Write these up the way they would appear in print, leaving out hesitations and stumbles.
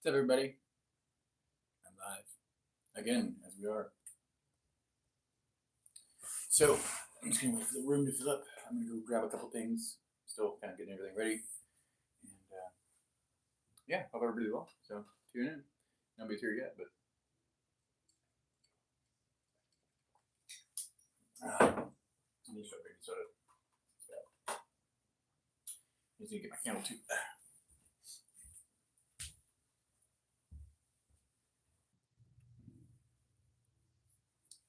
What's up, everybody? I'm live again, as we are. So I'm just gonna wait for the room to fill up. I'm gonna go grab a couple things. Still kind of getting everything ready, and yeah, hope everybody's well. So tune in. Nobody's here yet, but I need to start baking soda. I just need to get my candle too.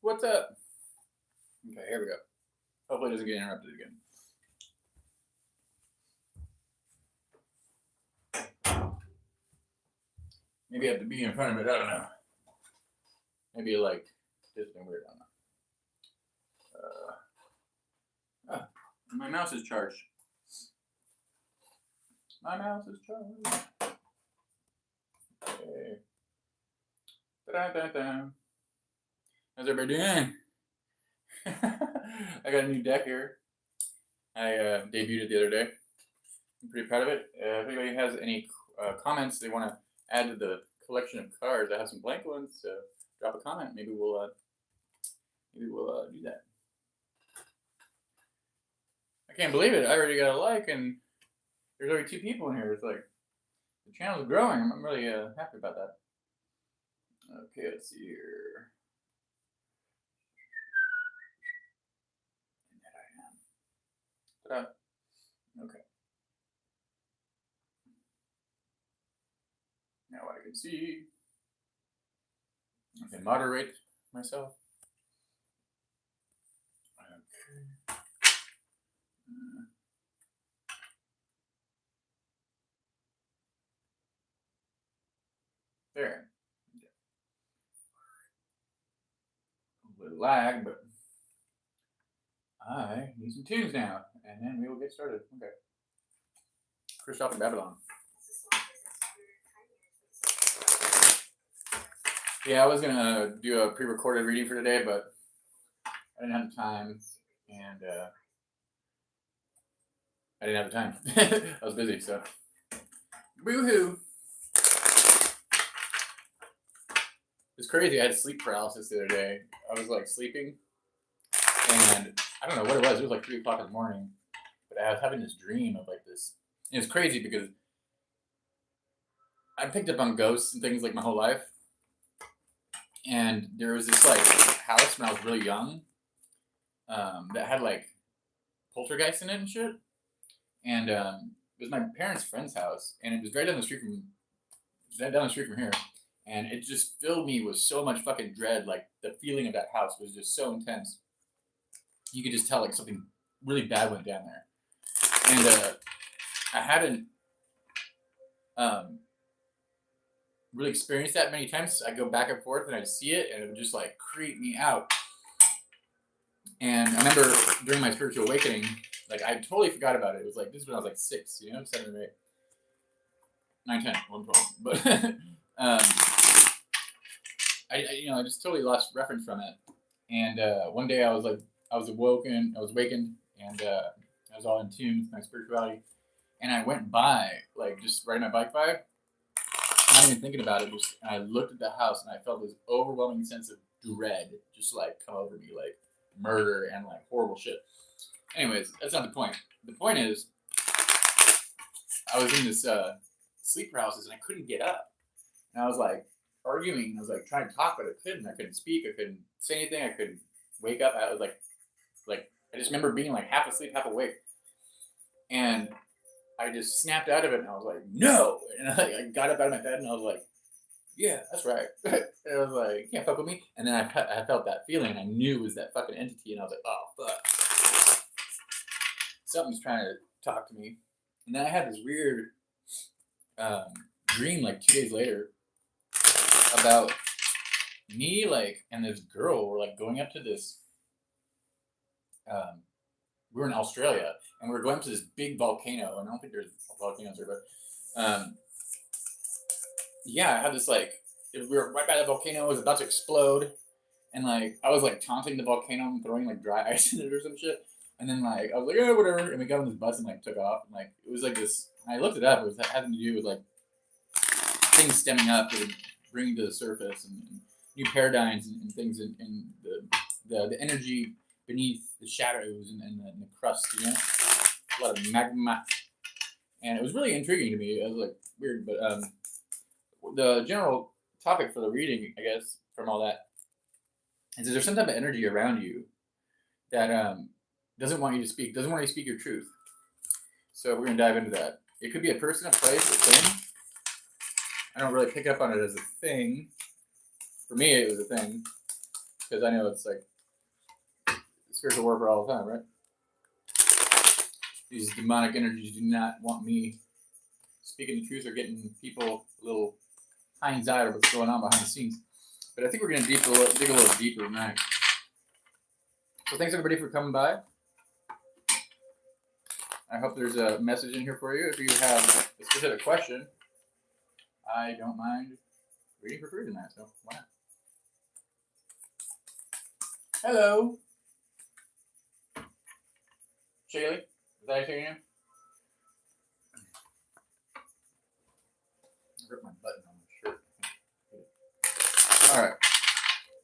What's up? Okay, here we go. Hopefully it doesn't get interrupted again. Maybe I have to be in front of it. I don't know. Maybe like this thing weird. I don't know. My mouse is charged. My mouse is charged. Okay. Da-da-da-da. How's everybody doing? I got a new deck here. I debuted it the other day. I'm pretty proud of it. If anybody has any comments they want to add to the collection of cards, I have some blank ones. So drop a comment. Maybe we'll do that. I can't believe it. I already got a like, and there's already 2 people in here. It's like the channel's growing. I'm really happy about that. Okay, let's see here. And that I am. Ta-da. Okay. Now I can see. I can moderate myself. Okay. There. A little lag, but I need some tunes now, and then we will get started. Okay. Christoph and Babylon. Yeah, I was gonna do a pre-recorded reading for today, but I didn't have the time, and I didn't have the time. I was busy, so woohoo! It's crazy. I had sleep paralysis the other day. I was like sleeping, and I don't know what it was. It was like 3 o'clock in the morning, but I was having this dream of like this. And it's crazy because I picked up on ghosts and things like my whole life, and there was this like house when I was really young that had like poltergeists in it and shit. And it was my parents' friend's house, and it was right down the street from here. And it just filled me with so much fucking dread. Like the feeling of that house was just so intense. You could just tell like something really bad went down there. And I hadn't really experienced that many times. I go back and forth and I'd see it, and it would just like creep me out. And I remember during my spiritual awakening, like I totally forgot about it. It was like this is when I was like 6, 7 or 8, 9, 10, 11, 12. But I just totally lost reference from it. And one day I was awakened, and I was all in tune with my spirituality. And I went by, like just riding my bike by, not even thinking about it. And I looked at the house, and I felt this overwhelming sense of dread just like come over me, like murder and like horrible shit. Anyways, that's not the point. The point is, I was in this sleep paralysis, and I couldn't get up. And I was like arguing. I was like trying to talk, but I couldn't. I couldn't speak. I couldn't say anything. I couldn't wake up. I was like I just remember being like half asleep, half awake. And I just snapped out of it, and I was like, no. And I got up out of my bed, and I was like, yeah, that's right. And I was like, you can't fuck with me. And then I felt that feeling, and I knew it was that fucking entity, and I was like, oh, fuck. Something's trying to talk to me. And then I had this weird dream like 2 days later about me, like, and this girl were like going up to this. We were in Australia, and we were going up to this big volcano. And I don't think there's volcanoes there, but yeah, I had this like we were right by the volcano. It was about to explode, and like I was like taunting the volcano and throwing like dry ice in it or some shit. And then like I was like, yeah, whatever. And we got on this bus and like took off. And like it was like this. And I looked it up. It was having to do with like things stemming up that are bringing to the surface, and new paradigms and things in the energy beneath the shadows and the crust, you know, a lot of magma, and it was really intriguing to me. It was like weird, but the general topic for the reading, I guess, from all that is there some type of energy around you that doesn't want you to speak, doesn't want you to speak your truth. So we're gonna dive into that. It could be a person, a place, a thing. I don't really pick up on it as a thing. For me, it was a thing because I know it's like spiritual warfare all the time, right? These demonic energies do not want me speaking the truth or getting people a little hind's eye of what's going on behind the scenes. But I think we're going to dig a little deeper tonight. So thanks everybody for coming by. I hope there's a message in here for you. If you have a specific question, I don't mind reading for free tonight, so why not? Hello. Shaylee, is that how you say your name? I ripped my button on my shirt. Alright,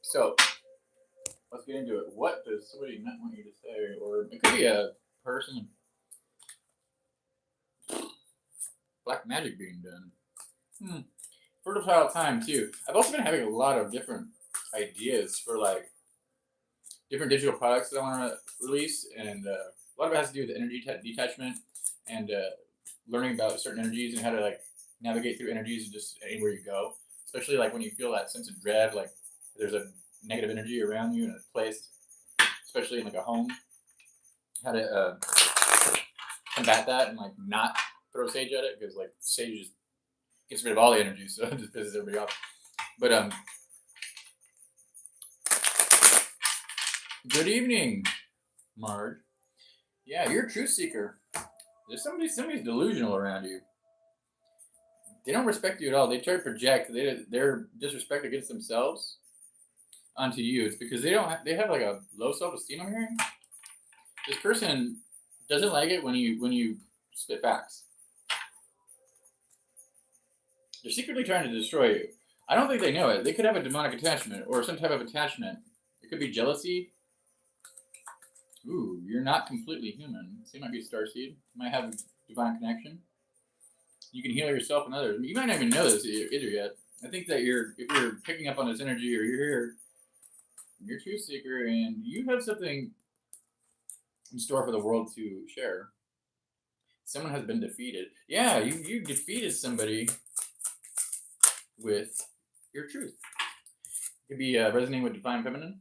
so let's get into it. What does somebody not want you to say? Or it could be a person. Black magic being done. Fertile time too. I've also been having a lot of different ideas for like different digital products that I want to release, and a lot of it has to do with energy detachment and learning about certain energies and how to like navigate through energies just anywhere you go. Especially like when you feel that sense of dread, like there's a negative energy around you in a place, especially in like a home. How to combat that and like not throw sage at it, because like sage just gets rid of all the energy, so it just pisses everybody off. But good evening, Marge. Yeah, you're a truth seeker. There's somebody's delusional around you. They don't respect you at all. They try to project their disrespect against themselves onto you. It's because they have like a low self-esteem. I'm hearing this person doesn't like it when you spit facts. They're secretly trying to destroy you. I don't think they know it. They could have a demonic attachment or some type of attachment. It could be jealousy. Ooh, you're not completely human. So you might be a starseed. You might have a divine connection. You can heal yourself and others. You might not even know this either yet. I think that if you're picking up on this energy, or you're here, you're a truth seeker, and you have something in store for the world to share. Someone has been defeated. Yeah, you defeated somebody with your truth. It could be resonating with divine feminine.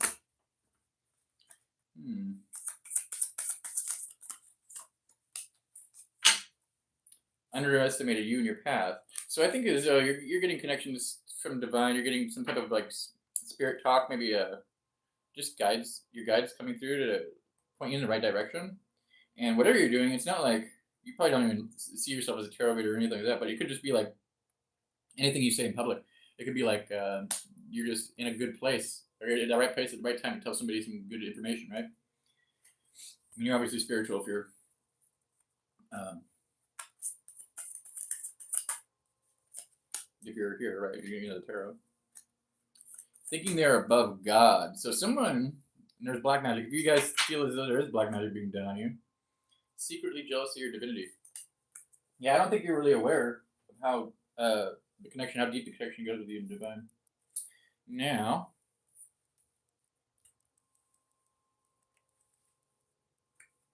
Underestimated you and your path. So I think as you're getting connections from divine. You're getting some type of like spirit talk, maybe just your guides coming through to point you in the right direction. And whatever you're doing, it's not like you probably don't even see yourself as a tarot reader or anything like that. But it could just be like anything you say in public. It could be like you're just in a good place, or at the right place at the right time to tell somebody some good information, right? I mean, you're obviously spiritual if you're here, right? You're getting into the tarot. Thinking they're above God. So someone, and there's black magic. If you guys feel as though there is black magic being done on you, secretly jealous of your divinity. Yeah, I don't think you're really aware of how how deep the connection goes with you and divine. Now,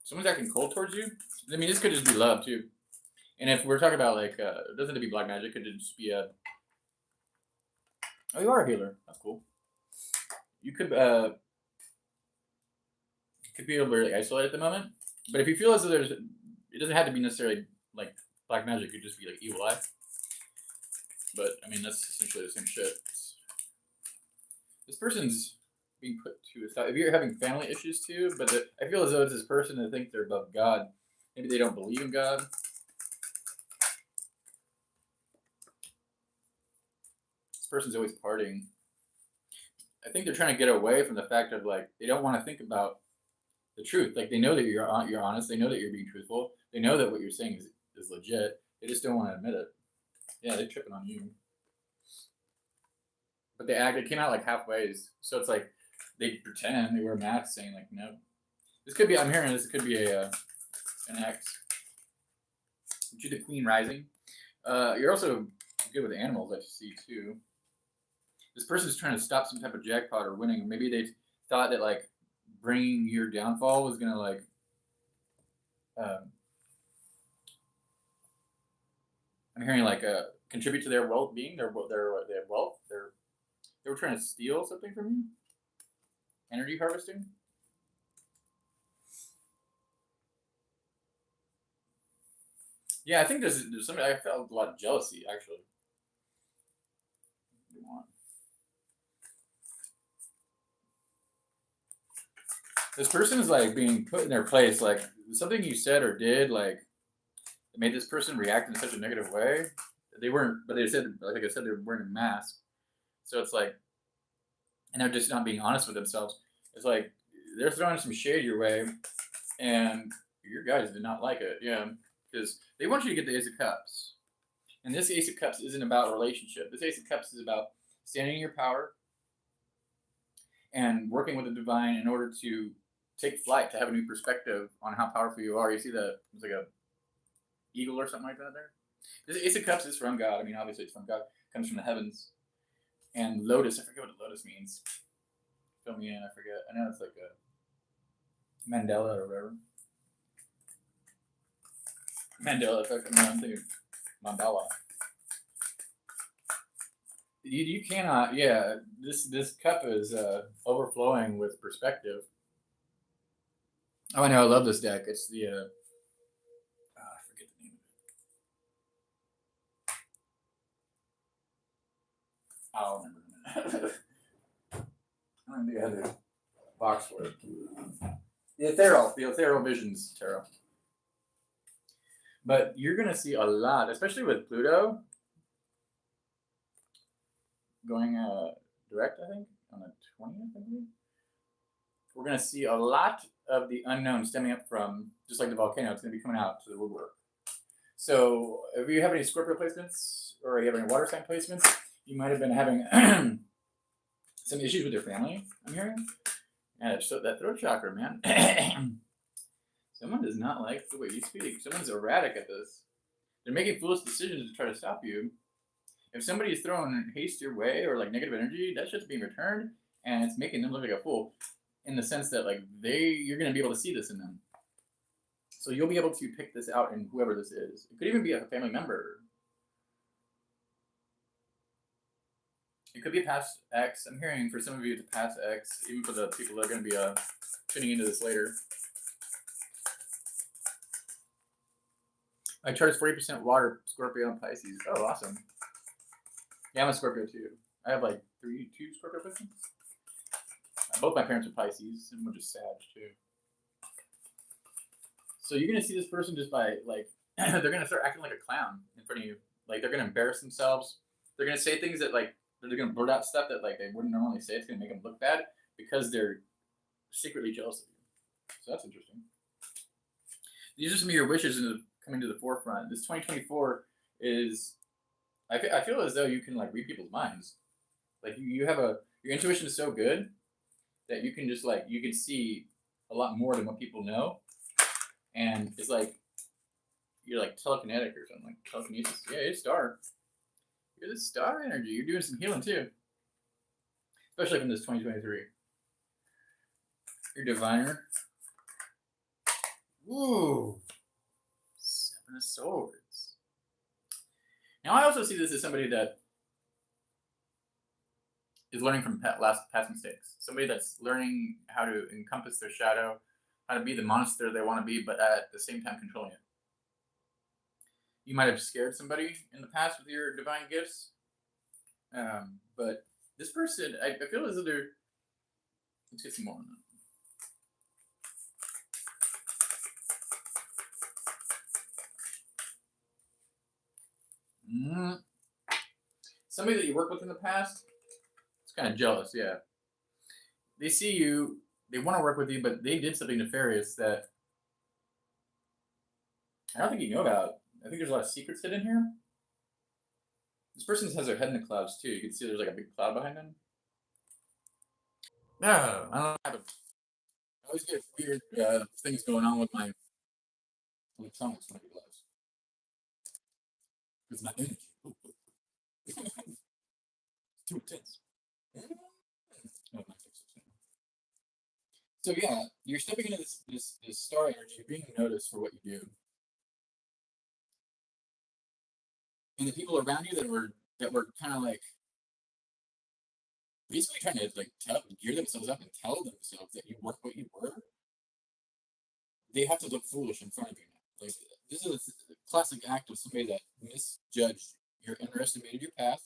someone's acting cold towards you. I mean, this could just be love too. And if we're talking about like, it doesn't have to be black magic. It could just be oh, you are a healer. That's cool. You could be a little really isolated at the moment. But if you feel as though it doesn't have to be necessarily like black magic. It could just be like evil eye. But I mean, that's essentially the same shit. This person's being put to a side. If you're having family issues too, but I feel as though it's this person that thinks they're above God. Maybe they don't believe in God. This person's always partying. I think they're trying to get away from the fact of like they don't want to think about the truth. Like they know that you're honest. They know that you're being truthful. They know that what you're saying is legit. They just don't want to admit it. Yeah, they're tripping on you. but they came out like halfway. So it's like they pretend they wear masks, saying like no. This could be. I'm hearing this could be an X. But you're the Queen Rising. You're also good with animals, I see too. This person's trying to stop some type of jackpot or winning. Maybe they thought that like bringing your downfall was gonna like I'm hearing like contribute to their well-being, their wealth. They were trying to steal something from you. Energy harvesting. Yeah, I think there's something. I felt a lot of jealousy actually. This person is like being put in their place, like something you said or did, like it made this person react in such a negative way. They weren't, but they said, like I said, they were wearing a mask. So it's like, and they're just not being honest with themselves. It's like they're throwing some shade your way, and your guys did not like it. Yeah, because they want you to get the Ace of Cups, and this Ace of Cups isn't about a relationship. This Ace of Cups is about standing in your power and working with the divine in order to take flight, to have a new perspective on how powerful you are. You see the it's like a eagle or something like that there. This Ace of Cups is from God. I mean, obviously it's from God. It comes from the heavens. And lotus, I forget what the lotus means. Fill me in, I forget. I know it's like a Mandela or whatever. Mandela effect. I'm thinking mandala. You cannot. Yeah, this cup is overflowing with perspective. Oh, I know. I love this deck. It's the I forget the name of it. I'll remember that. I'm the other box for it. The Ethereal Visions Tarot. But you're gonna see a lot, especially with Pluto going direct. I think on the 20th. I believe we're gonna see a lot of the unknown stemming up from, just like the volcano. It's gonna be coming out to the woodwork. So if you have any Scorpio placements or you have any water sign placements, you might have been having some issues with your family, I'm hearing. Yeah, so that throat chakra, man. Someone does not like the way you speak. Someone's erratic at this. They're making foolish decisions to try to stop you. If somebody is throwing haste your way or like negative energy, that's just being returned, and it's making them look like a fool, in the sense that like you're going to be able to see this in them. So you'll be able to pick this out in whoever this is. It could even be a family member. It could be a past ex. I'm hearing for some of you it's a past ex, even for the people that are going to be tuning into this later. My chart is 40% water, Scorpio and Pisces. Oh, awesome. Yeah, I'm a Scorpio too. I have like two Scorpio placements. Both my parents are Pisces, and we're just sad too. So you're gonna see this person just by like, they're gonna start acting like a clown in front of you. Like they're gonna embarrass themselves. They're gonna say things that like, they're gonna blurt out stuff that like they wouldn't normally say. It's gonna make them look bad because they're secretly jealous of you. So that's interesting. These are some of your wishes coming to the forefront. This 2024 is, I feel as though you can like read people's minds. Like you have your intuition is so good that you can just like, you can see a lot more than what people know. And it's like, you're like telekinetic or something, like telekinesis. Yeah, you're a star. You're the star energy. You're doing some healing too. Especially from this 2023. You're diviner. Ooh. 7 of Swords. Now I also see this as somebody that is learning from past mistakes. Somebody that's learning how to encompass their shadow, how to be the monster they want to be, but at the same time controlling it. You might have scared somebody in the past with your divine gifts, but this person, I feel as though they're. Let's get some more on that. Somebody that you worked with in the past, it's kind of jealous, yeah. They see you, they want to work with you, but they did something nefarious that I don't think you know about. I think there's a lot of secrets hidden here. This person has their head in the clouds too. You can see there's like a big cloud behind them. No, I don't have a. I always get weird things going on with my electronics when I do lives. It's my energy. It's too intense. Oh, so yeah, you're stepping into this star energy, you're being noticed for what you do. And the people around you that were kind of like basically trying to like gear themselves up and tell themselves that you weren't what you were, they have to look foolish in front of you now. Like this is a classic act of somebody that misjudged, you underestimated your path,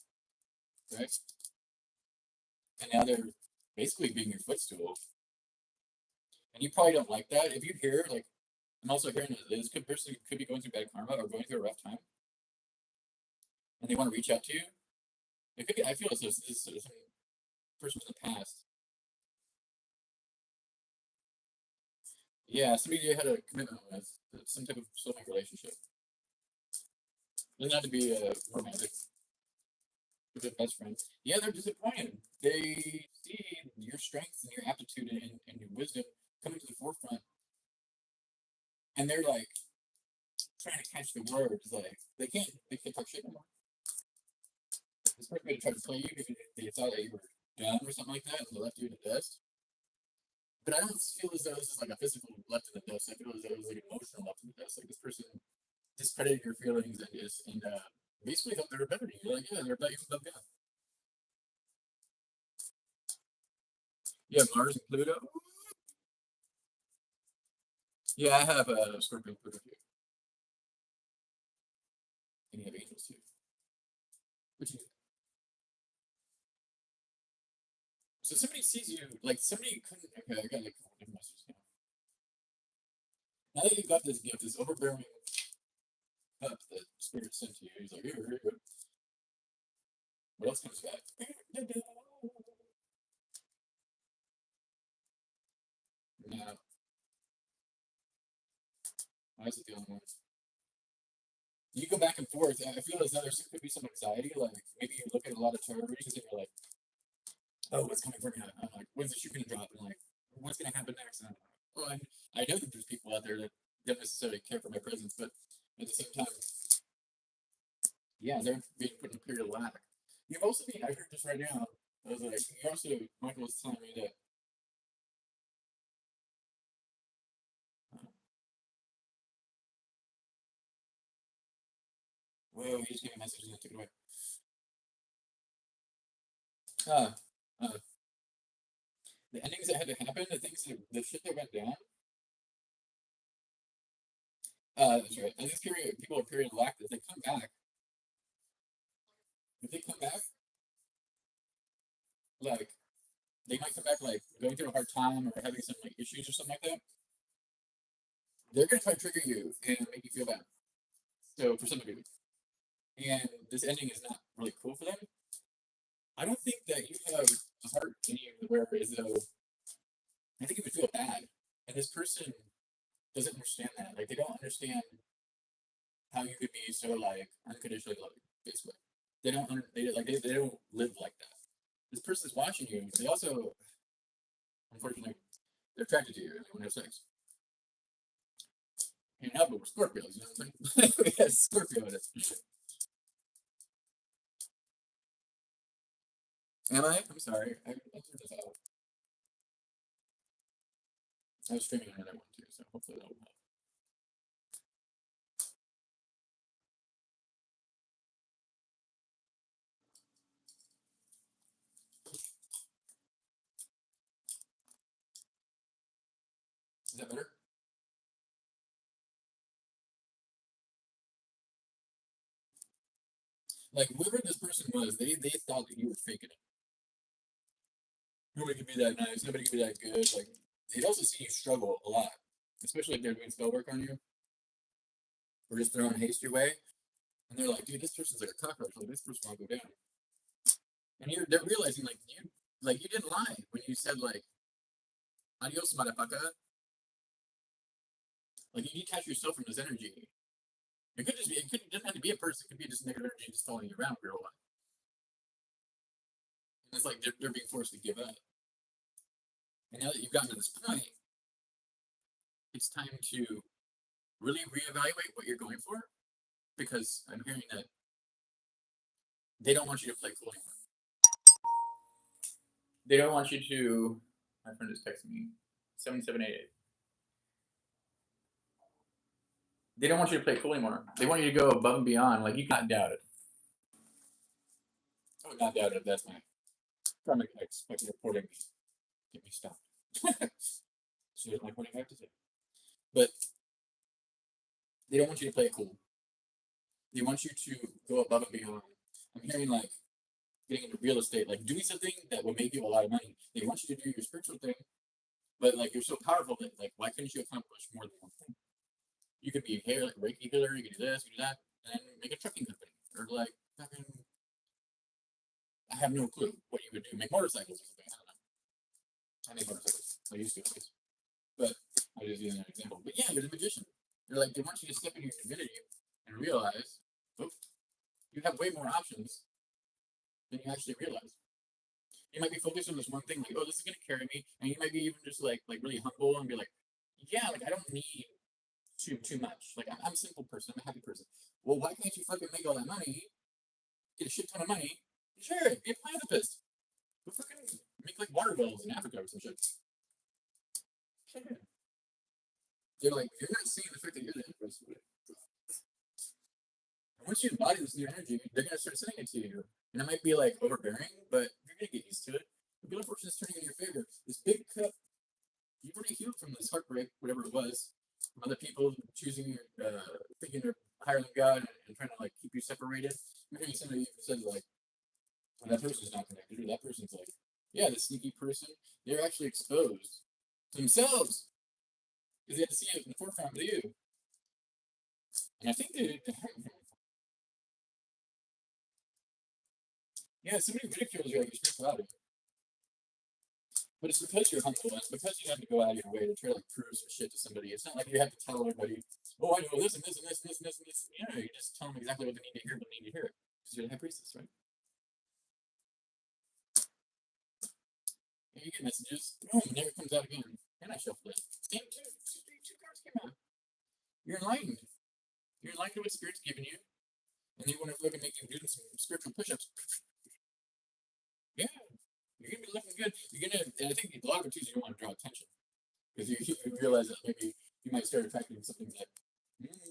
right? And now they're basically being your footstool. And you probably don't like that. If you hear like, I'm also hearing that this person could be going through bad karma or going through a rough time, and they want to reach out to you. It could be. I feel as though this is some person in the past. Yeah, somebody you had a commitment with, some type of soulmate relationship. It doesn't have to be romantic. With a best friend. Yeah, they're disappointed. They see your strength and your aptitude and your wisdom coming to the forefront, and they're like trying to catch the words. Like they can't talk shit anymore. This person may try to play you because they thought that you were done or something like that, and they left you in the dust. But I don't feel as though this is like a physical left in the dust. I feel as though it was like emotional left in the dust. Like this person discredited your feelings and basically thought they were better than you. Like, yeah, they're better than God. Yeah, Mars and Pluto. Yeah, I have a Scorpio Pluto too. And you have angels too. Which you, so somebody sees you, like somebody couldn't. Okay, I got like a couple different messages now. Now that you got this gift, this overbearing cup that Spirit sent to you, he's like, here. What else comes back? No, I was the only one. You go back and forth. I feel as though there could be some anxiety. Like maybe you look at a lot of tarot readings and you're like, "Oh, what's coming for me?" I'm like, "When's the shoe gonna drop?" And like, "What's gonna happen next?" And I'm like, "Well, I know that there's people out there that don't necessarily care for my presence, but at the same time, yeah, they're being put in a period of lack." You've also been. I heard this right now. I was like, you also Michael was telling me that. Whoa, he just gave me a message and I took it away. Uh, uh, the endings that had to happen, the shit that went down. That's right. And this period, people are period of lack. If they come back, like they might come back like going through a hard time or having some like issues or something like that. They're gonna try to trigger you and make you feel bad. So for some of you, and this ending is not really cool for them. I don't think that you have a heart in you where as though I think you would feel bad, and this person doesn't understand that. Like they don't understand how you could be so like unconditionally loving. Basically, they don't. They don't live like that. This person's watching you. They also, unfortunately, they're attracted to you and they want to have sex. And now, but we're Scorpios, you know what I'm saying? We have Scorpio in it. Am I? I'm sorry. I turned this out. I was streaming another one too, so hopefully that will help. Is that better? Like whoever this person was, they thought that you were faking it. Nobody could be that nice. Nobody could be that good. Like they'd also see you struggle a lot, especially if they're doing spell work on you or just throwing haste your way. And they're like, dude, this person's like a cockroach. Like this person will go down. And they're realizing like you didn't lie when you said like adios motherfucker. Like you detach yourself from this energy. It could just be it doesn't have to be a person, it could be just negative energy just following you around for a while. It's like they're being forced to give up. And now that you've gotten to this point, it's time to really reevaluate what you're going for, because I'm hearing that they don't want you to play cool anymore. They don't want you to. My friend just texted me 7788. They don't want you to play cool anymore. They want you to go above and beyond. Like, you cannot doubt it. I would not doubt it if that's my karmic ex fucking reporting me. Get me stopped. She doesn't like what I have to say. But they don't want you to play it cool. They want you to go above and beyond. I'm hearing like getting into real estate, like doing something that will make you a lot of money. They want you to do your spiritual thing, but like you're so powerful that like why couldn't you accomplish more than one thing? You could be a like a Reiki healer, you could do this, you could do that, and then make a trucking company. Or like fucking I have no clue what you would do. Make motorcycles or something. I don't know. I make motorcycles. I used to at least. But I was just using an example. But yeah, you're the magician. They're like, they want you to step into your divinity and realize, oh, you have way more options than you actually realize. You might be focused on this one thing, like, oh, this is gonna carry me, and you might be even just like really humble and be like, yeah, like I don't need too much. Like I'm a simple person, I'm a happy person. Well, why can't you fucking make all that money, get a shit ton of money? Sure, be a philanthropist. Go fucking make like water wells in Africa or some shit. Sure. They're like, you're not seeing the fact that you're the empress with it. And once you embody this new energy, they're gonna start sending it to you. And it might be like overbearing, but you're gonna get used to it. The wheel of fortune is turning in your favor. This big cup, you've already healed from this heartbreak, whatever it was, from other people choosing thinking they're higher than God and trying to like keep you separated. I'm hearing somebody who says like, well, that person's not connected, or that person's like, yeah, the sneaky person, they're actually exposed to themselves because they had to see it in the forefront with you. And I think they yeah, somebody ridicules you like your spirituality. But it's because you're humble, and it's because you have to go out of your way to try to like prove some shit to somebody. It's not like you have to tell everybody, oh, I know this and this and this and this and this and this. You know, you just tell them exactly what they need to hear when they need to hear it. Because you're the high priestess, right? You get messages, boom, and there it comes out again. And I shuffle it. Same two cards came out. You're enlightened. You're enlightened to what Spirit's giving you. And they want to fucking make you do some spiritual push-ups. Yeah. You're gonna be looking good. You're gonna, and I think a lot of it too is you don't want to draw attention. Because you realize that maybe you might start attracting something that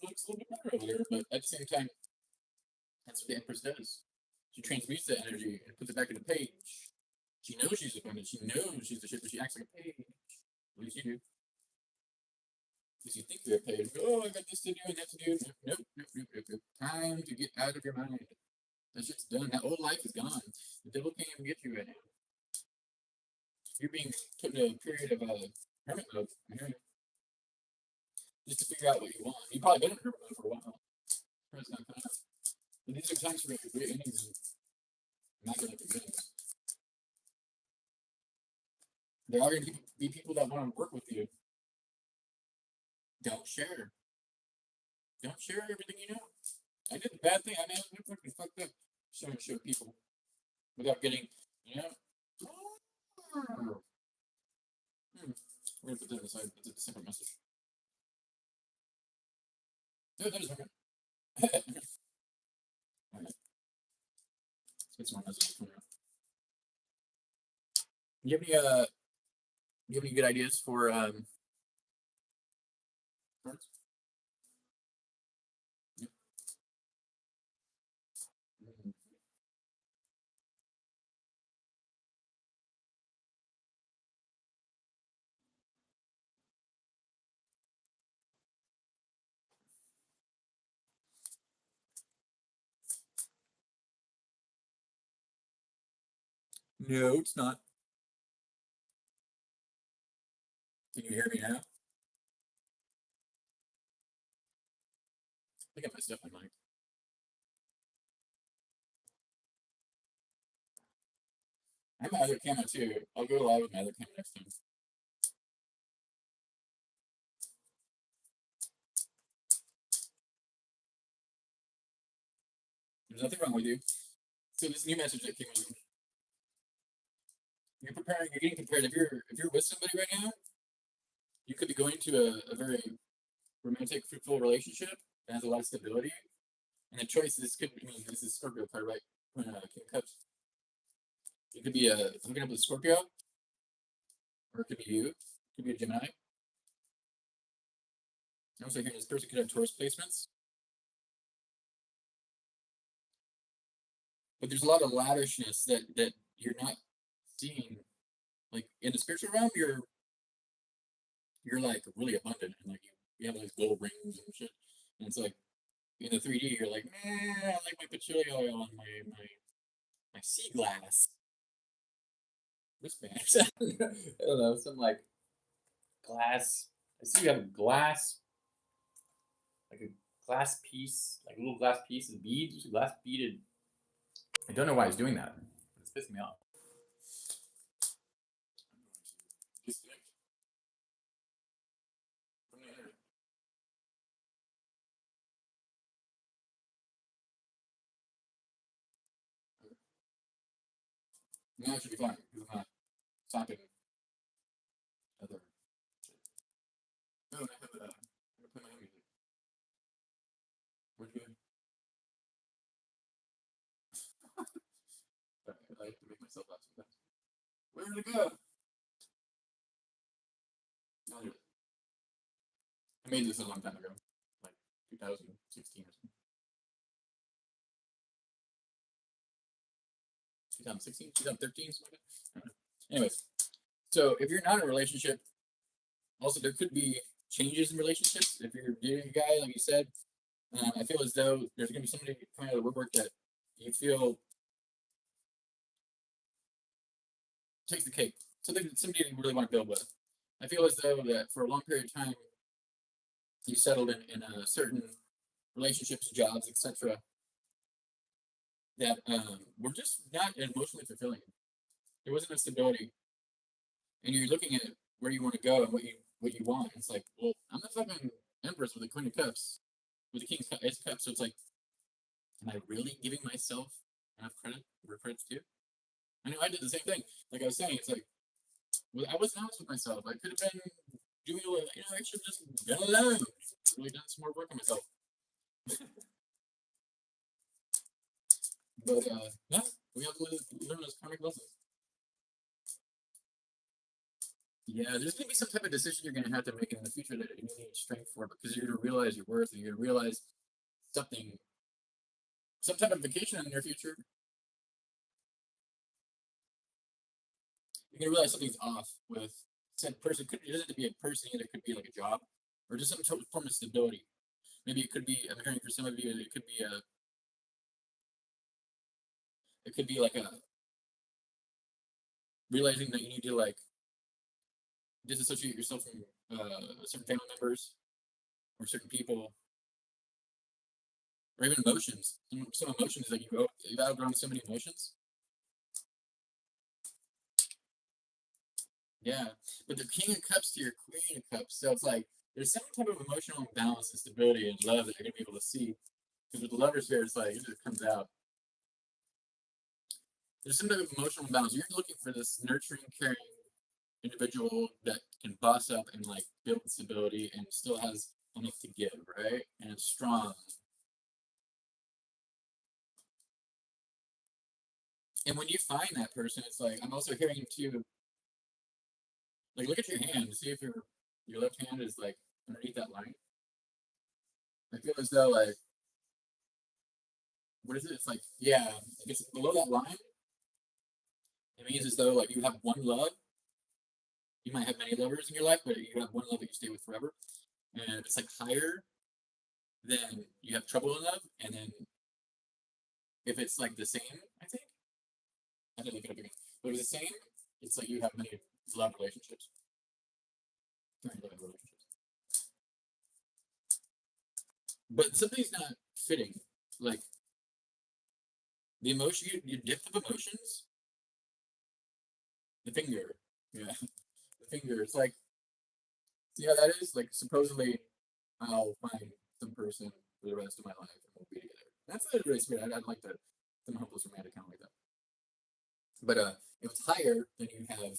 looks a little bit better over there. But at the same time, that's what the Empress does. She transmutes that energy and puts it back in the page. She knows she's abundant. She knows she's the shit, but she acts like a page. At least you do. At least you think you're a page. Oh, I got this to do and that to do. Nope. Time to get out of your mind. That shit's done. That old life is gone. The devil can't even get you right now. You're being put in a period of hermit mode. Just to figure out what you want. You've probably been in hermit mode for a while. It's not coming out. But these are times for great endings and not going to beginnings. There are going to be people that want to work with you. Don't share. Don't share everything you know. I did the bad thing. I mean, I fucking fucked up. Showing people without getting, you know. We're going to put that aside. It's a separate message. No, that is okay. Alright. Let's get some more messages coming out. Do you have any good ideas for cards? Yep. No, it's not. Can you hear me now? I think I messed up my mic. I have my other camera too. I'll go live with my other camera next time. There's nothing wrong with you. So this new message that came in, You're preparing. You're getting prepared. If you're with somebody right now, you could be going to a very romantic, fruitful relationship that has a lot of stability. And the choice is could. I mean, this is Scorpio card, right? King of Cups. It could be hooking up with Scorpio, or it could be you. It could be a Gemini. I'm also hearing this person could have Taurus placements. But there's a lot of lavishness that you're not seeing. Like in the spiritual realm, you're like really abundant and like you have all these gold rings and shit. And it's like in the 3D, you're like, man, I like my patchouli oil and my sea glass wristbands. I don't know, some like glass. I see you have a glass, like a glass piece, like a little glass piece of beads, just a glass beaded. I don't know why he's doing that. It's pissing me off. Disconnect from the internet. Now it should be fine because I'm not stopping other shit. No, I have I'm gonna play my own music. Where'd you go? I have to make myself laugh sometimes. Where did it go? No, I made this a long time ago, like 2016 or something. 2016, 2013, something like that. Anyways, so if you're not in a relationship, also there could be changes in relationships. If you're dating a guy, like you said, I feel as though there's going to be somebody coming out of the woodwork that you feel takes the cake. Somebody you really want to build with. I feel as though that for a long period of time, you settled in a certain relationships, jobs, etc., that were just not emotionally fulfilling. There wasn't a stability, and you're looking at where you want to go and what you want. It's like, well, I'm the fucking Empress with the Queen of Cups, with the King of Cups. So it's like, am I really giving myself enough credit where credit's due? I know I did the same thing. Like I was saying, it's like, well, I wasn't honest with myself. I could have been doing, I should have just been alone, really done some more work on myself. But yeah, we have to learn those karmic lessons. Yeah, there's gonna be some type of decision you're gonna have to make in the future that you need strength for, because you're gonna realize your worth and you're gonna realize something, some type of vacation in the near future. You're gonna realize something's off with said person. It doesn't have to be a person either. It could be like a job or just some form of stability. Maybe it could be. I'm hearing for some of you, it could be like a realizing that you need to like disassociate yourself from certain family members or certain people, or even emotions. Some emotions that you've outgrown so many emotions. Yeah, but the King of Cups to your Queen of Cups, so it's like there's some type of emotional balance and stability and love that you're gonna be able to see. Because with the Lovers here, it's like it just comes out. There's some type of emotional balance. You're looking for this nurturing, caring individual that can boss up and like build stability and still has enough to give, right? And it's strong. And when you find that person, it's like I'm also hearing too. Like look at your hand, see if your left hand is like underneath that line. I feel as though like what is it? It's like yeah, if it's below that line, it means as though like you have one love. You might have many lovers in your life, but you have one love that you stay with forever. And if it's like higher, then you have trouble in love. And then if it's like the same, I think I didn't look it up again. But if it's the same, it's like you have many love relationships. Many love relationships. But something's not fitting. Like the emotion, your depth of emotions, the finger, yeah, the finger. It's like, see how that is? Like supposedly, I'll find some person for the rest of my life and we'll be together. That's really sweet. I'd like that. Some hopeless romantic kind of like that. But if it's higher, then you have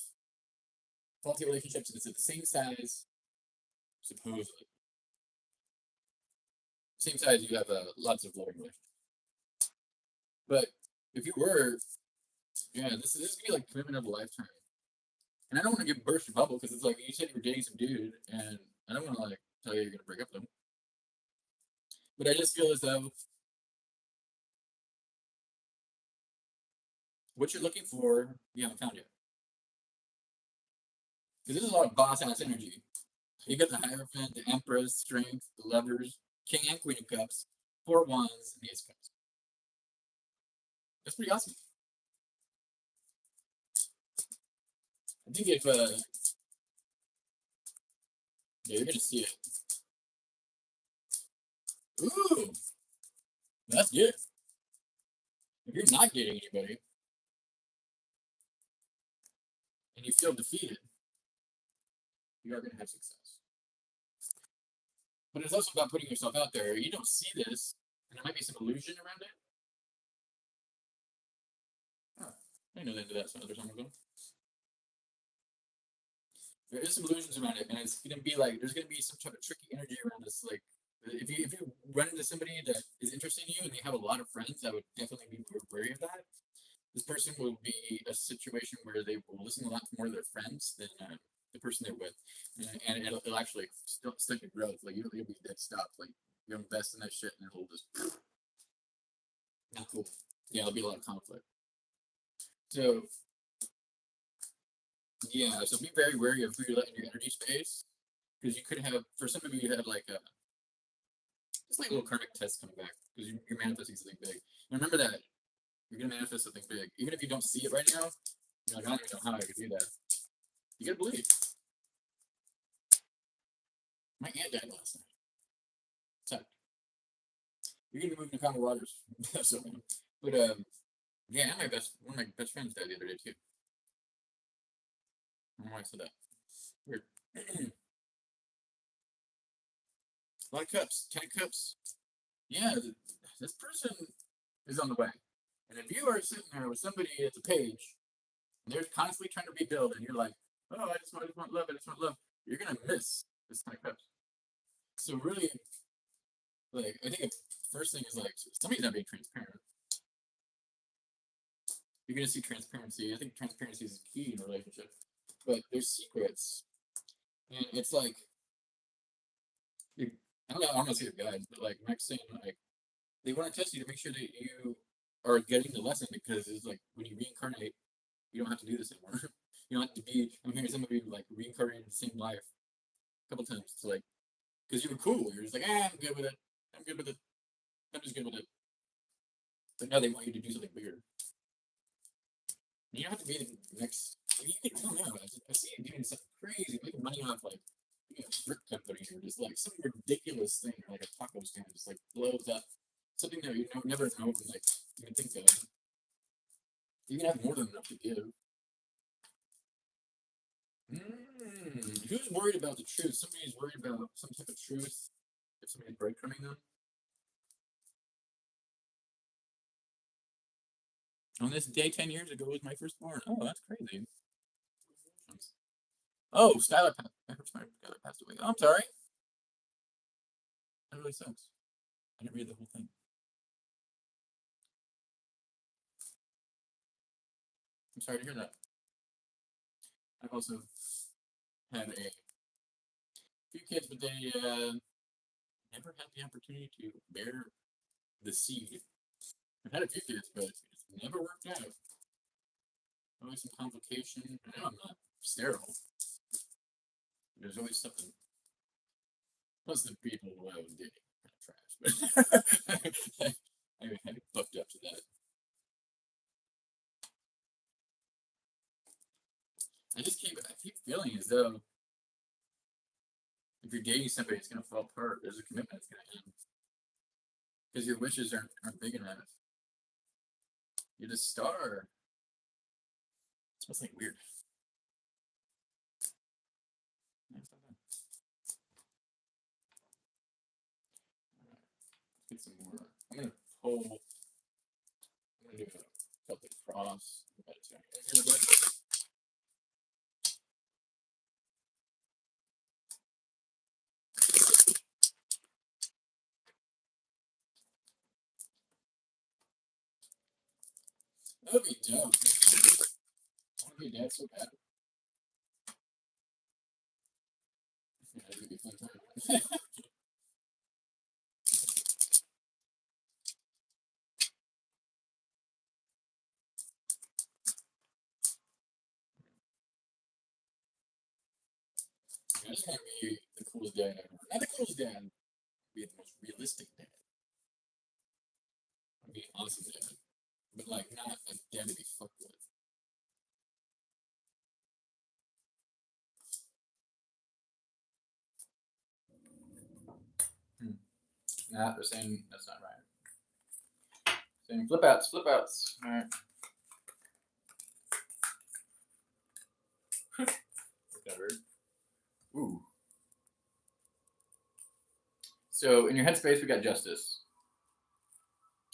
faulty relationships, and it's at the same size, supposedly. Same size, you have lots of loving relationships. But if you were, yeah, this is gonna be like commitment of a lifetime. And I don't want to give burst your bubble because it's like you said you were dating some dude, and I don't want to like tell you you're gonna break up with him. But I just feel as though what you're looking for, you haven't found yet. Because this is a lot of boss ass energy. You got the Hierophant, the Empress, Strength, the Lovers, King and Queen of Cups, 4 Wands, and the Ace of Cups. That's pretty awesome. I think if, yeah, you're gonna see it. Ooh, that's good. If you're not dating anybody, and you feel defeated, you are gonna have success. But it's also about putting yourself out there. You don't see this, and there might be some illusion around it. Huh. I didn't know they did that some other time ago. There is some illusions around it, and it's gonna be like there's gonna be some type of tricky energy around this. Like if you run into somebody that is interested in you and they have a lot of friends, I would definitely be wary of that. This person will be a situation where they will listen a lot more to their friends than the person they're with, and it'll actually stunt your growth. Like you'll be dead stop. Like you invest in that shit, and it'll just not cool. Yeah, there'll be a lot of conflict. So yeah, so be very wary of who you're letting your energy space, because you could have, for some of you, you have like a just like a little karmic test coming back because you're manifesting something big. And remember that you're gonna manifest something big, even if you don't see it right now. You're like, I don't even know how I could do that. You gotta believe. My aunt died last night. So you're gonna be moving to calmer waters. So, but yeah, and one of my best friends died the other day too. I don't know why I said that. Weird. A lot of cups. 10 cups. Yeah, this person is on the way. And if you are sitting there with somebody at the page, and they're constantly trying to rebuild, and you're like, oh, I just want love, I just want love, you're gonna miss this 10 cups. So really, like, I think the first thing is like somebody's not being transparent. You're gonna see transparency. I think transparency is key in a relationship. But there's secrets, and it's like, I don't know. I don't want to say the guys, but like Mike's saying, like they want to test you to make sure that you are getting the lesson, because it's like when you reincarnate, you don't have to do this anymore. You don't have to be. I'm hearing some of you like reincarnating the same life a couple times. It's like because you were cool. You're just like, I'm good with it. I'm good with it. I'm just good with it. But now they want you to do something bigger. You don't have to be the next. I don't know. I see you doing something crazy, making money off like a brick company or just like some ridiculous thing, or like a taco stand, just like blows up. Something that you never know, like you can think of. You can have more than enough to give. Who's worried about the truth? Somebody's worried about some type of truth. If somebody's breadcrumbing them. On this day 10 years ago was my firstborn. Oh, that's crazy. Oh, Skylar passed away. Oh, I'm sorry. That really sucks. I didn't read the whole thing. I'm sorry to hear that. I've also had a few kids, but they never had the opportunity to bear the seed. I've had a few kids, but it's never worked out. Always some complication. I know I'm not sterile. There's always something. Plus, the people who I was dating kind of trash, but I bucked up to that. I keep feeling as though if you're dating somebody, it's gonna fall apart. There's a commitment that's gonna end because your wishes aren't big enough. You're the star. It smells like weird. Let's get some more. I'm gonna do a Celtic cross meditation. That would be dope. I want to be a dad so bad. Yeah, that would be fun time. I just want to be the coolest dad ever. Not the coolest dad, be the most realistic dad. Be an awesome dad. But like not a dad to be fucked with. Nah, they're saying that's not right. Saying flip outs, flip outs. Alright. Whatever. Ooh. So in your headspace we got justice.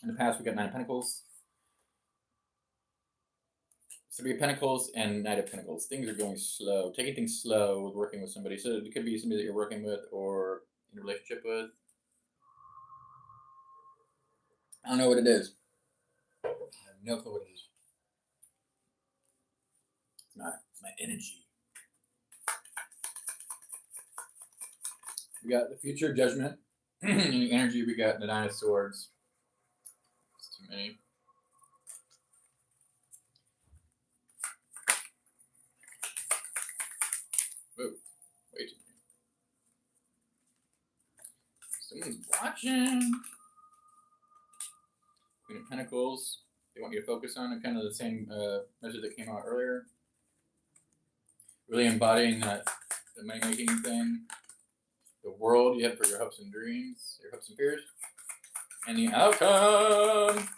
In the past we got Nine of Pentacles. Three of Pentacles and Knight of Pentacles. Things are going slow. Taking things slow with working with somebody. So it could be somebody that you're working with or in a relationship with. I don't know what it is. I have no clue what it is. It's my energy. We got the future judgment. In the energy, we got the Nine of Swords. It's too many. Whoa, way too many. Someone's watching. Queen of Pentacles. They want you to focus on it, kind of the same message that came out earlier. Really embodying that the money making thing. The world you have for your hopes and dreams, your hopes and fears, and the outcome.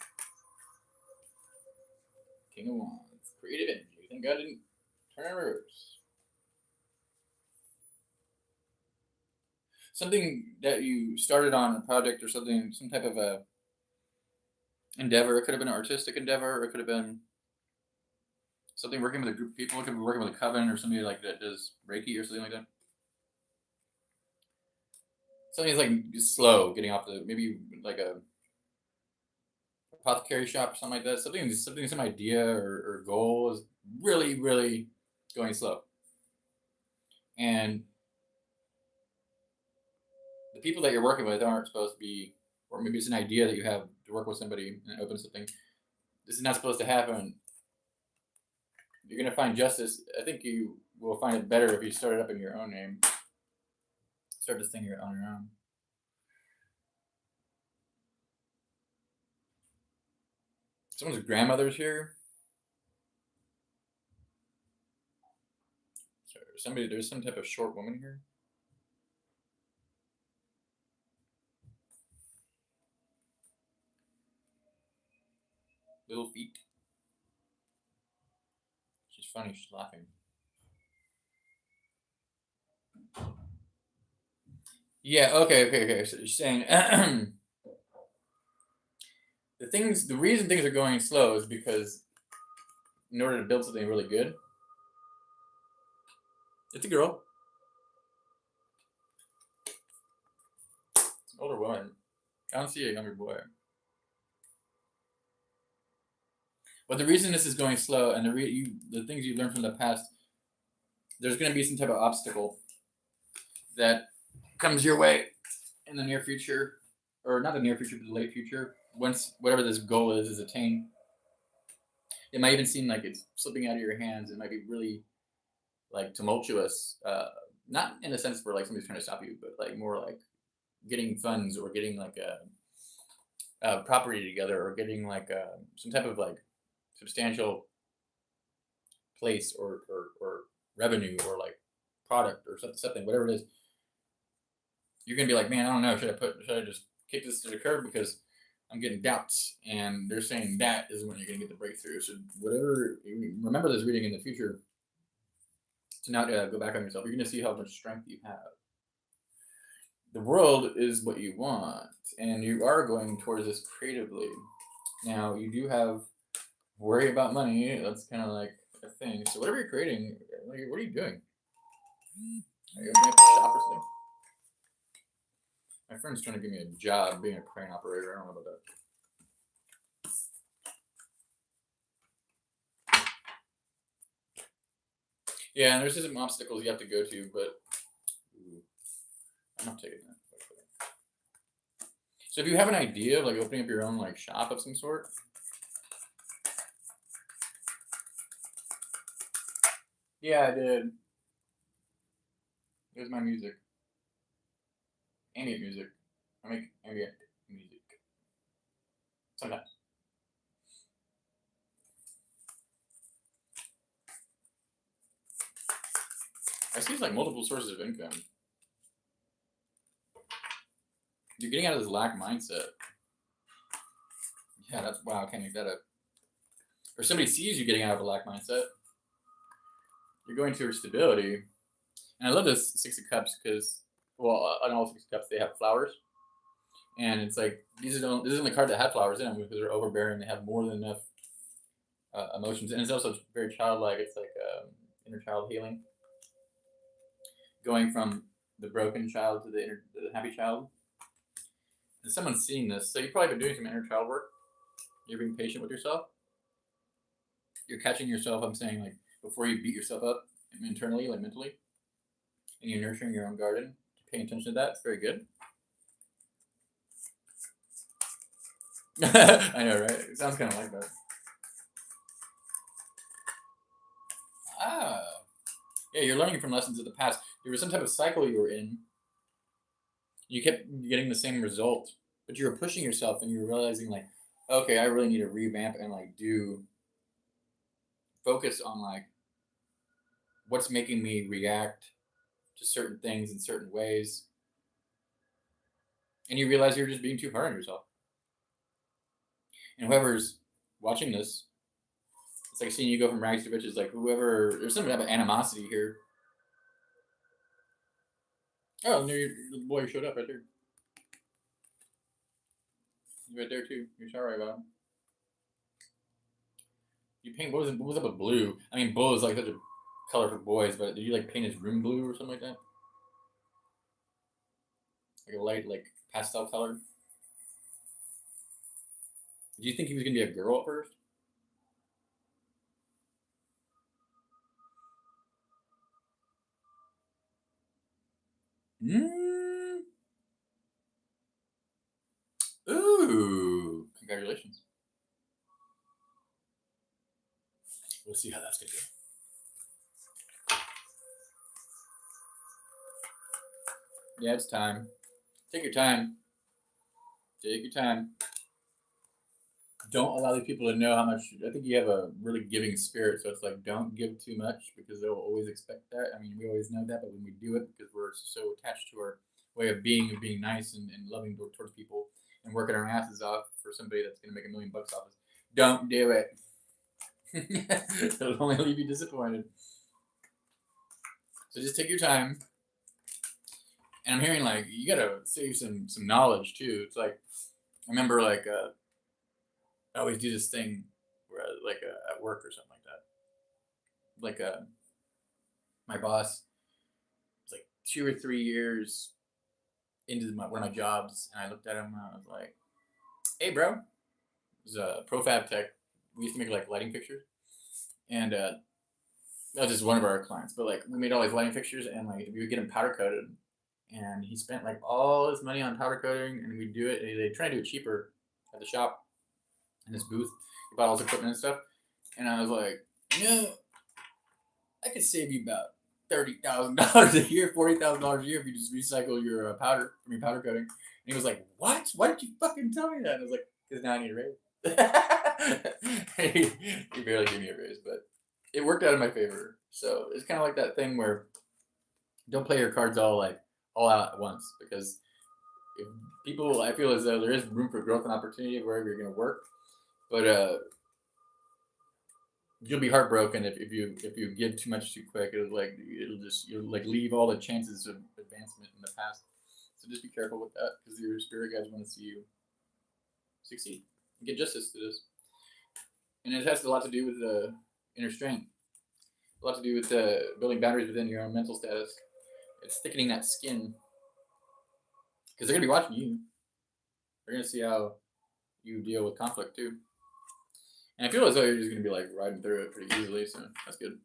King of Wands, creative energy. Thank God I didn't turn in reverse. Something that you started on a project or something, some type of a endeavor. It could have been an artistic endeavor. It could have been something working with a group of people. It could be working with a coven or somebody like that does Reiki or something like that. Something's like slow getting off the, maybe like a apothecary shop or something like that. Something, some idea or goal is really, really going slow. And the people that you're working with aren't supposed to be, or maybe it's an idea that you have to work with somebody and open something. This is not supposed to happen. You're going to find justice. I think you will find it better if you start it up in your own name. Start this thing on your own. Someone's grandmother's here. Sorry, there's some type of short woman here. Little feet. She's funny. She's laughing. Yeah. Okay. So she's saying the reason things are going slow is because in order to build something really good, it's a girl. It's an older woman. I don't see a younger boy. But the reason this is going slow, and the things you learned from the past, there's going to be some type of obstacle that comes your way in the near future, or not the near future, but the late future. Once whatever this goal is attained, it might even seem like it's slipping out of your hands. It might be really like tumultuous, not in the sense where like somebody's trying to stop you, but like more like getting funds or getting like a property together or getting like some type of like substantial place or revenue or like product or something, whatever it is. You're gonna be like, man, I don't know. Should I just kick this to the curb because I'm getting doubts, and they're saying that is when you're gonna get the breakthrough. So whatever, remember this reading in the future to not go back on yourself. You're gonna see how much strength you have. The world is what you want, and you are going towards this creatively. Now you do have worry about money. That's kind of like a thing. So whatever you're creating, what are you doing? Are you opening up a shop or something? My friend's trying to give me a job being a crane operator. I don't know about that. Yeah, and there's just some obstacles you have to go to, but I'm not taking that. So if you have an idea of like opening up your own like shop of some sort, yeah, I did. It was my music, ambient music. I make ambient music sometimes. I see it's like multiple sources of income. You're getting out of this lack mindset. Yeah, that's wow. I can't make that up. Or somebody sees you getting out of a lack mindset. You're going towards stability. And I love this Six of Cups because, well, on all Six of Cups they have flowers, and it's like this isn't the card that had flowers in them because they're overbearing. They have more than enough emotions, and it's also very childlike. It's like inner child healing, going from the broken child to the happy child. And someone's seeing this, so you've probably been doing some inner child work. You're being patient with yourself. You're catching yourself. I'm saying like before you beat yourself up internally, like mentally, and you're nurturing your own garden. Paying attention to that. It's very good. I know, right? It sounds kind of like that. Ah, yeah. You're learning from lessons of the past. There was some type of cycle you were in. You kept getting the same result, but you were pushing yourself, and you were realizing like, okay, I really need to revamp and like do focus on like what's making me react to certain things in certain ways, and you realize you're just being too hard on yourself. And whoever's watching this, it's like seeing you go from rags to riches. Like whoever, there's some type of animosity here. Oh, and there, the boy showed up right there. He's right there too. You're sorry about him. You paint what was up with blue? I mean, blue is like such a color for boys, but did you like paint his room blue or something like that? Like a light, like pastel color. Did you think he was gonna be a girl at first? Mm. Ooh, congratulations. We'll see how that's gonna go. Yeah, it's time. Take your time. Take your time. Don't allow these people to know how much. I think you have a really giving spirit, so it's like don't give too much because they'll always expect that. I mean, we always know that, but when we do it because we're so attached to our way of being nice and loving towards people and working our asses off for somebody that's going to make $1,000,000 off us, don't do it. It'll only leave you disappointed. So just take your time. And I'm hearing like you gotta save some knowledge too. It's like I remember like I always do this thing where like at work or something like that. Like my boss was like 2 or 3 years into one of my jobs, and I looked at him and I was like, "Hey, bro," it was a profab tech. We used to make like lighting fixtures, and that was just one of our clients. But like we made all these lighting fixtures, and like we would get them powder coated, and he spent like all his money on powder coating, and we do it. And they try to do it cheaper at the shop in his booth. He bought all his equipment and stuff, and I was like, I could save you about $30,000 a year, $40,000 a year if you just recycle your powder from your powder coating. And he was like, "What? Why did you fucking tell me that?" And I was like, "Because now I need a raise." He barely gave me a raise, but it worked out in my favor. So it's kind of like that thing where don't play your cards all out at once because if people, I feel as though there is room for growth and opportunity wherever you're going to work, but you'll be heartbroken if you give too much too quick. You'll like leave all the chances of advancement in the past. So just be careful with that because your spirit guides want to see you succeed and get justice to this. And it has a lot to do with the inner strength. A lot to do with building boundaries within your own mental status. It's thickening that skin. Because they're going to be watching you. They're going to see how you deal with conflict too. And I feel as though you're just going to be like riding through it pretty easily, so that's good.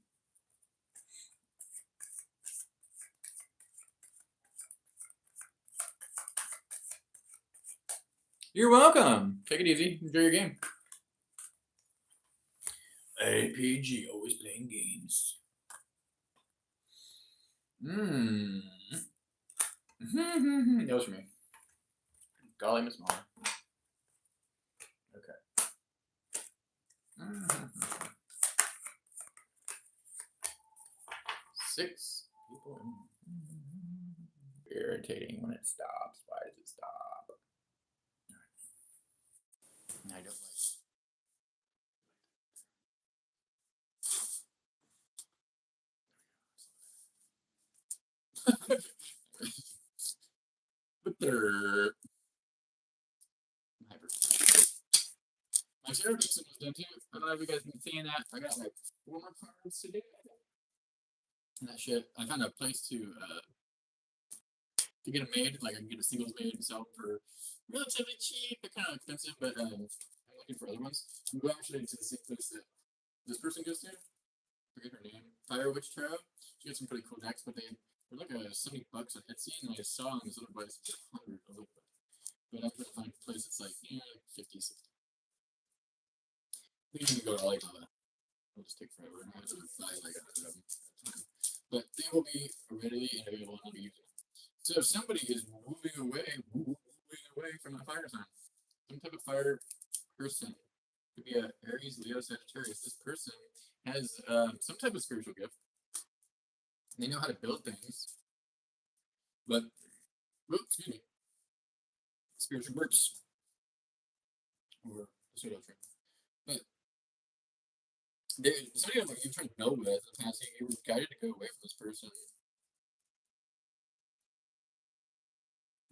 You're welcome. Take it easy. Enjoy your game. APG, always playing games. That was for me. Golly, Miss Molly. Okay. 6 people. Irritating when it stops. Why does it stop? I don't like. But they're my zero Dixon was done too. I don't know if you guys been seeing that. I got like 4 more cards to do. And that shit. I found a place to get them made. Like I can get a singles made and sell them for relatively cheap. They're kind of expensive, but I'm looking for other ones. I'm going actually to the same place that this person goes to. I forget her name. Fire Witch Tarot. She got some pretty cool decks, but they're like $70 on Etsy, and I saw on this other place it's $100. But I'm trying to find a place that's like 50, 60. We can go to Alibaba. It'll just take forever. I have to buy like 100 of them at a time. But they will be readily and available and I'll be using them. So if somebody is moving away from a fire sign, some type of fire person, could be a Aries, Leo, Sagittarius. This person has some type of spiritual gift. They know how to build things, but excuse me, spiritual groups or pseudo trend. But there's somebody that you're trying to build with in the past, you were guided to go away from this person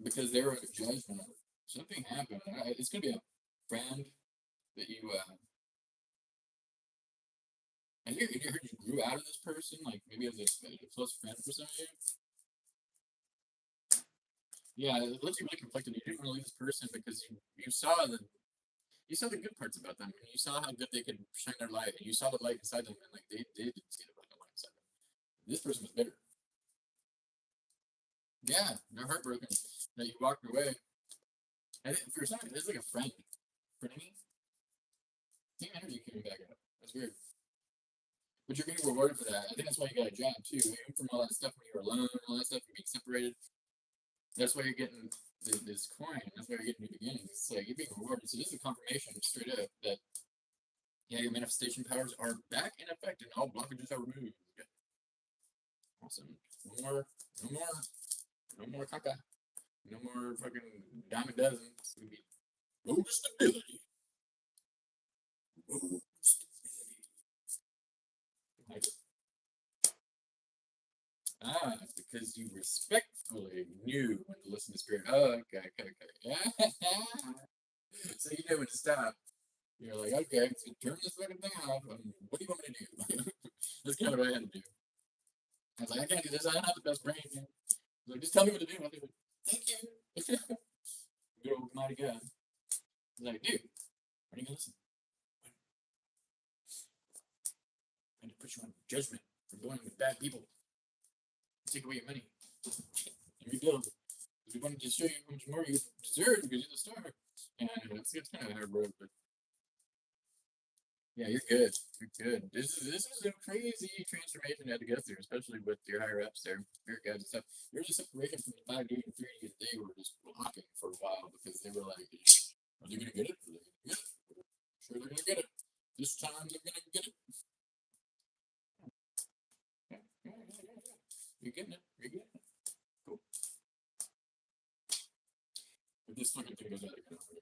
because they were under judgment. Something happened. It's gonna be a friend that you. I heard you grew out of this person, like maybe as a close friend for some of you. Yeah, it looks really conflicted. You didn't want to leave this person because you saw the good parts about them, and you saw how good they could shine their light, and you saw the light inside them, and like they didn't see the light inside them. This person was bitter. Yeah, they're heartbroken that you walked away. I think for some, it's like a friend. Frenemy? Same energy coming back up. That's weird. But you're getting rewarded for that. I think that's why you got a job too. Even from all that stuff when you were alone and all that stuff, and being separated. That's why you're getting this coin. That's why you're getting new beginnings. It's like you're being rewarded. So this is a confirmation straight up that your manifestation powers are back in effect and all blockages are removed. Awesome. No more caca. No more fucking dime a dozen. It's gonna be road to stability. Road to stability. Because you respectfully knew when to listen to spirit. Oh, okay. So you know when to stop. You're like, okay, so turn this fucking thing off. What do you want me to do? That's kind of what I had to do. I was like, I can't do this. I don't have the best brain. Like, just tell me what to do. I'll do it. Thank you. Good old mighty God. He's like, dude, are you gonna listen? I need to put you on judgment for going with bad people. Take away your money and rebuild. Because we wanted to show you how much more you deserve because you're the star. And it's kind of a hard road, but yeah, you're good. You're good. This is a crazy transformation you had to go through, especially with your higher ups there, spirit guides and stuff. There's a separation from the 5D and 3D that they were just blocking for a while because they were like, are they gonna get it? Are they gonna get it? Sure, they're gonna get it. This time they're gonna get it. You're getting it. You're getting it. Cool. But this fucking thing goes out of control.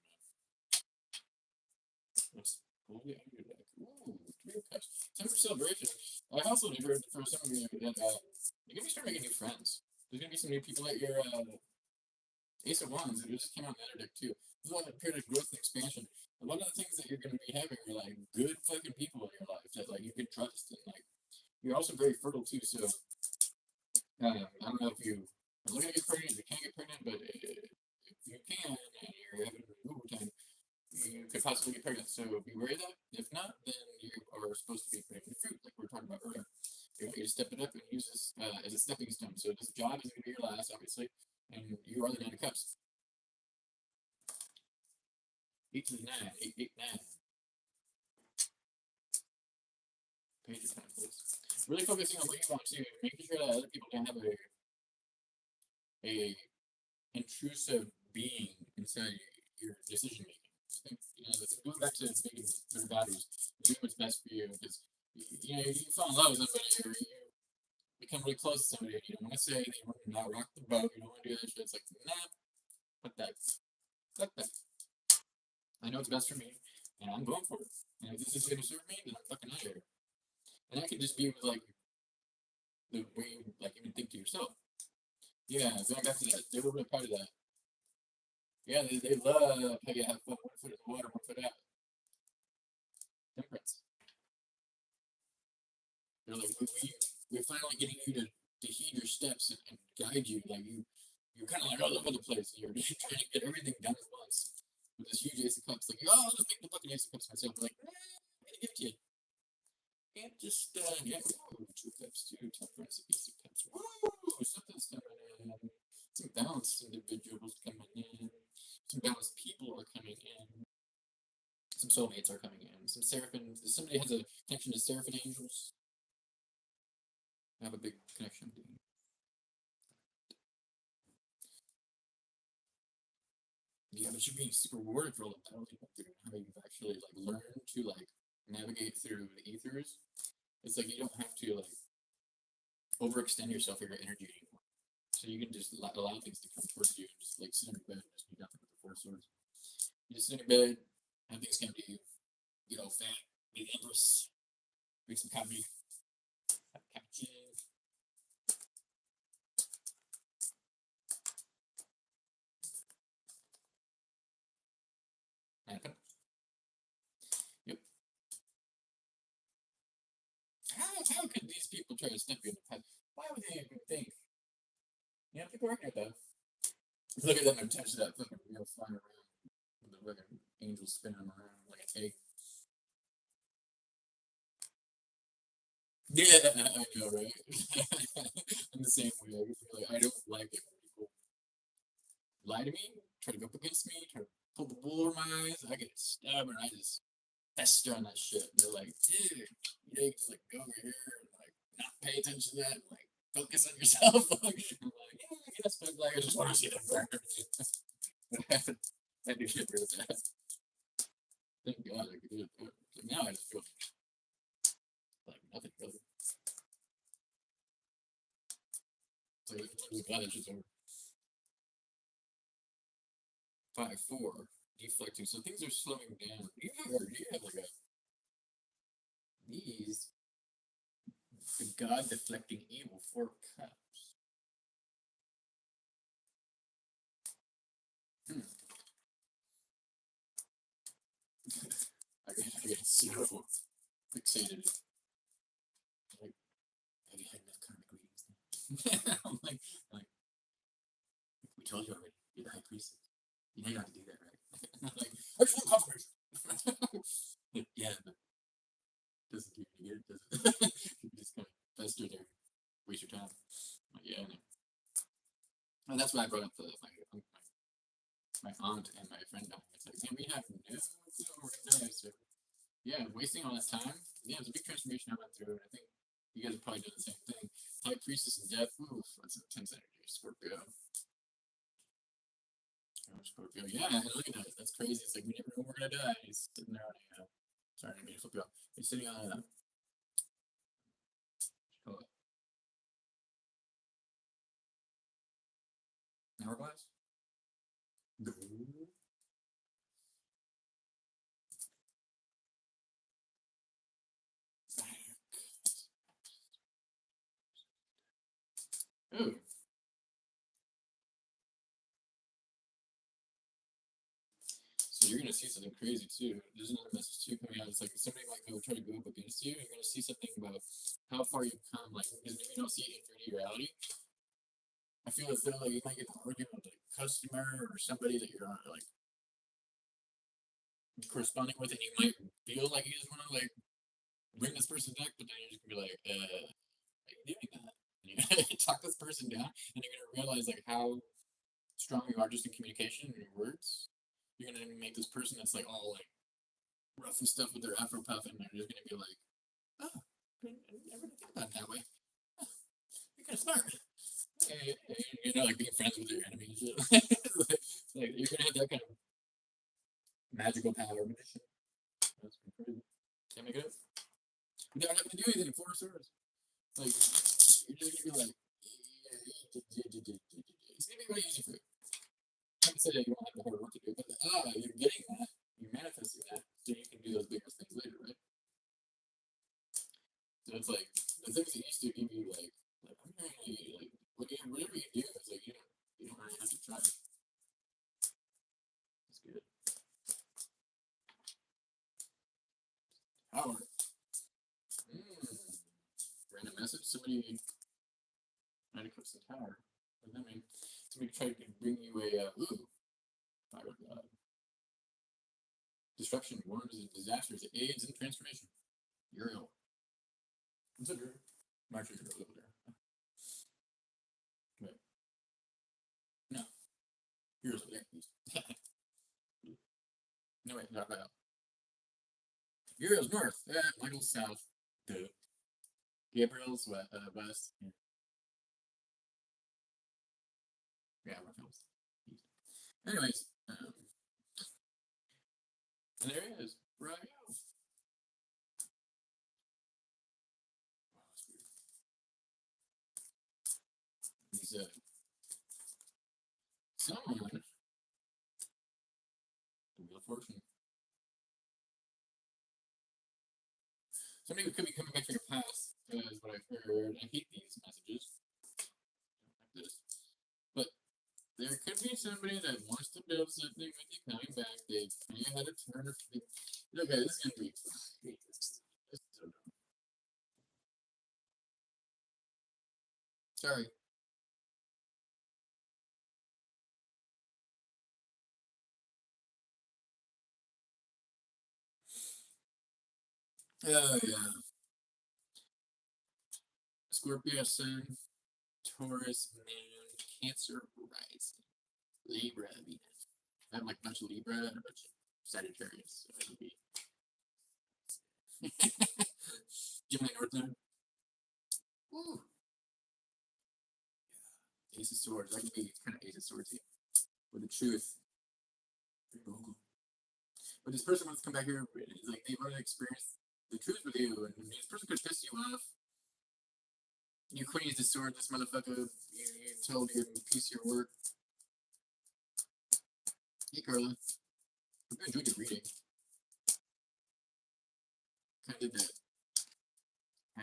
Let's pull the anger back. Ooh, 3 of Cups. Time for celebration. I also heard for some of you that you're gonna start making new friends. There's gonna be some new people at your Ace of Wands, and it just came out in the other deck too. This is a period of growth and expansion. A lot of the things that you're gonna be having are like good fucking too. So I don't know if you are looking to get pregnant, if you can't get pregnant, but if you can and you're having overtime, you could possibly get pregnant. So be aware of that. If not, then you are supposed to be putting in fruit, like we were talking about earlier. You want you to step it up and use this as a stepping stone. So this job isn't going to be your last, obviously, and you are the 9 of Cups. 8 to the 9, 8, 8, 9. Page of Pentacles. Really focusing on what you want to, making sure that other people don't have a intrusive being inside your decision making. You know, going back to making their values, doing what's best for you, because you know you fall in love with somebody or you become really close to somebody, and you don't want to say that you want to not rock the boat, you don't want to do that shit. It's like, nah, fuck that. I know what's best for me, and I'm going for it. And if this is going to serve me, then I'm fucking out of here. And that could just be with, like, the way you, like, even think to yourself. Yeah, going back to that, they were really proud of that. Yeah, they love how you have fun, 1 foot in the water, 1 foot out. Temperance. They're like, we're finally getting you to heed your steps and guide you. Like, you're kind of like all over the place, and you're just trying to get everything done at once. With this huge Ace of Cups, like, oh, I'll just make the fucking Ace of Cups myself. Like, nah, I'm gonna give it to you. Can't just, yeah, ooh, 2 Cups, 2 Temperance, Ace of Cups. Woo, something's coming in. Some balanced individuals coming in. Some balanced people are coming in. Some soulmates are coming in. Some seraphim. Somebody has a connection to seraphim angels. I have a big connection to them. Yeah, but you're being super rewarded for all the battles you went through and how you've actually like learned to like navigate through the ethers. It's like you don't have to like overextend yourself or your energy anymore. So you can just allow things to come towards you and just like sit in your bed and just do nothing with the 4 swords. You just sit in your bed, have things come to you. You know, fat, be the empress, make some coffee, have a cappuccino. Yep. How could these people try to step you in the path? Why would they even think? You know, people are ignorant though. Look at them and touch that fucking wheel flying around with the fucking angels spinning them around like a cake. Yeah, I know, right? I'm the same way. I don't like it when people lie to me, try to go up against me, try to pull the wool over my eyes. I get stubborn. I just fester on that shit. They're like, dude, you know, you just like go over here and like not pay attention to that and like focus on yourself. I'm like, yeah, yes, but like I just want to see that burn. I do get rid of that. Thank God I could do it. Like now I just feel like nothing really. It's like there's a guy that's just over 5-4 deflecting. So things are slowing down. Do you have like a these the God deflecting evil 4 cups. I get so fixated. Like, have you had enough karmic readings? I'm like, we told you already. You're the high priestess. You know you don't have to do that, right? I'm like, I just want confirmation. Yeah, but doesn't keep you good, does it? You just kind of fester there, waste your time. Like, yeah, I know. And that's why I brought up my aunt and my friend dying. It's like, man, we have no clue we're gonna die. So, yeah, wasting all that time. Yeah, it was a big transformation I went through, and I think you guys are probably doing the same thing. High Priestess and Death, oof, that's intense energy. Scorpio. Scorpio. Yeah, look at that. That's crazy. It's like we never know we're gonna die. He's sitting there on a. Sorry, I didn't mean to flip you off. He's sitting on a. Hourglass? Ooh. So you're gonna see something crazy too. There's another message too coming out. It's like somebody might go try to go up against you. You're gonna see something about how far you've come. Like because maybe you don't see it in 3D reality. I feel as though like you might get an argument with a customer or somebody that you're like corresponding with, and you might feel like you just want to like bring this person back, but then you're just gonna be like, are you doing that? And you're gonna talk this person down, and you're gonna realize like how strong you are just in communication and your words. You're gonna make this person that's like all like rough and stuff with their afro puff, and they're just gonna be like, oh, I never think about it that way. Oh, you're kind of smart. You know, like being friends with your enemies. Like you're gonna have that kind of magical power. Magician. That's pretty crazy. Can't make it up. Without having to do anything. 4 swords. Like you're just gonna be like, it's gonna be really easy for you. I haven't said that you don't have the hard work to do, but you're getting that. You're manifesting that, so you can do those bigger things later, right? So it's like the things that used to give you like I'm really like whatever you do, it's like you don't really have to try. That's good. Power. Random message. Somebody tried to clip some tower. What does that mean? Somebody tried to bring you a fire of God. Disruption, wars, and disasters, AIDS, and transformation. Uriel. What's up, Uriel? I'm actually Uriel over there. Wait. No. Uriel's over there. No, wait, not that. Uriel's north. Michael's south. Duh. Gabriel's west. Yeah, Raphael's east. Anyways, and there he is. Right. He's someone. The Wheel of Fortune. Somebody could be coming back from your past, is what I've heard. I hate these messages. Like this. But there could be somebody that wants to build something with you coming back. They you had a turn of okay, this is gonna be so dumb. Sorry. Oh yeah. Scorpio Sun, Taurus Moon, Cancer Rising, Libra Venus. I have like a bunch of Libra and a bunch of Sagittarius. So it'll be Gemini North Node. Woo. Yeah. Ace of Swords. That could be kind of Ace of Swords here. With the truth. But this person wants to come back here, it's like they've already experienced the truth with you, and this person could piss you off. You Queen of Swords, this motherfucker, you told you a piece of your work. Hey, Carla. Hope you enjoyed your reading. Kind of did that. I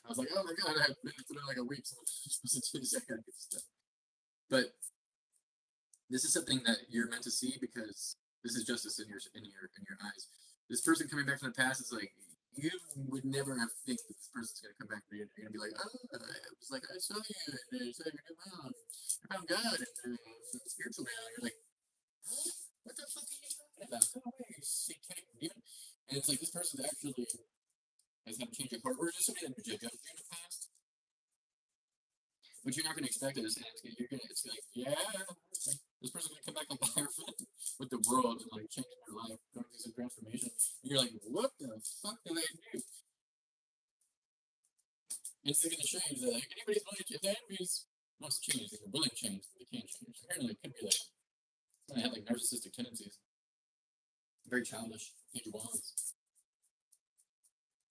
was like, oh my god, I've been put in like a week, so I'm supposed to do this. I gotta get stuff. But this is something that you're meant to see because this is justice in your eyes. This person coming back from the past is like you would never have think that this person's gonna come back to you. You're gonna be like, oh, it was like I saw you and I saw your new mom. I found God and spiritual now. You're like, huh? What the fuck are you talking about? Go away, satanic demon. And it's like this person actually has had a change of heart, or just somebody that judged you in the past. But you're not gonna expect it. It's like, yeah, this person's gonna come back like a higher with the world and like changing their life, going through some transformation. And you're like, what the fuck did I do? It's gonna show you that like anybody's willing to, if anybody's wants to change, they're willing to change, they can change. Apparently, it could be like they have like narcissistic tendencies, very childish, huge wands.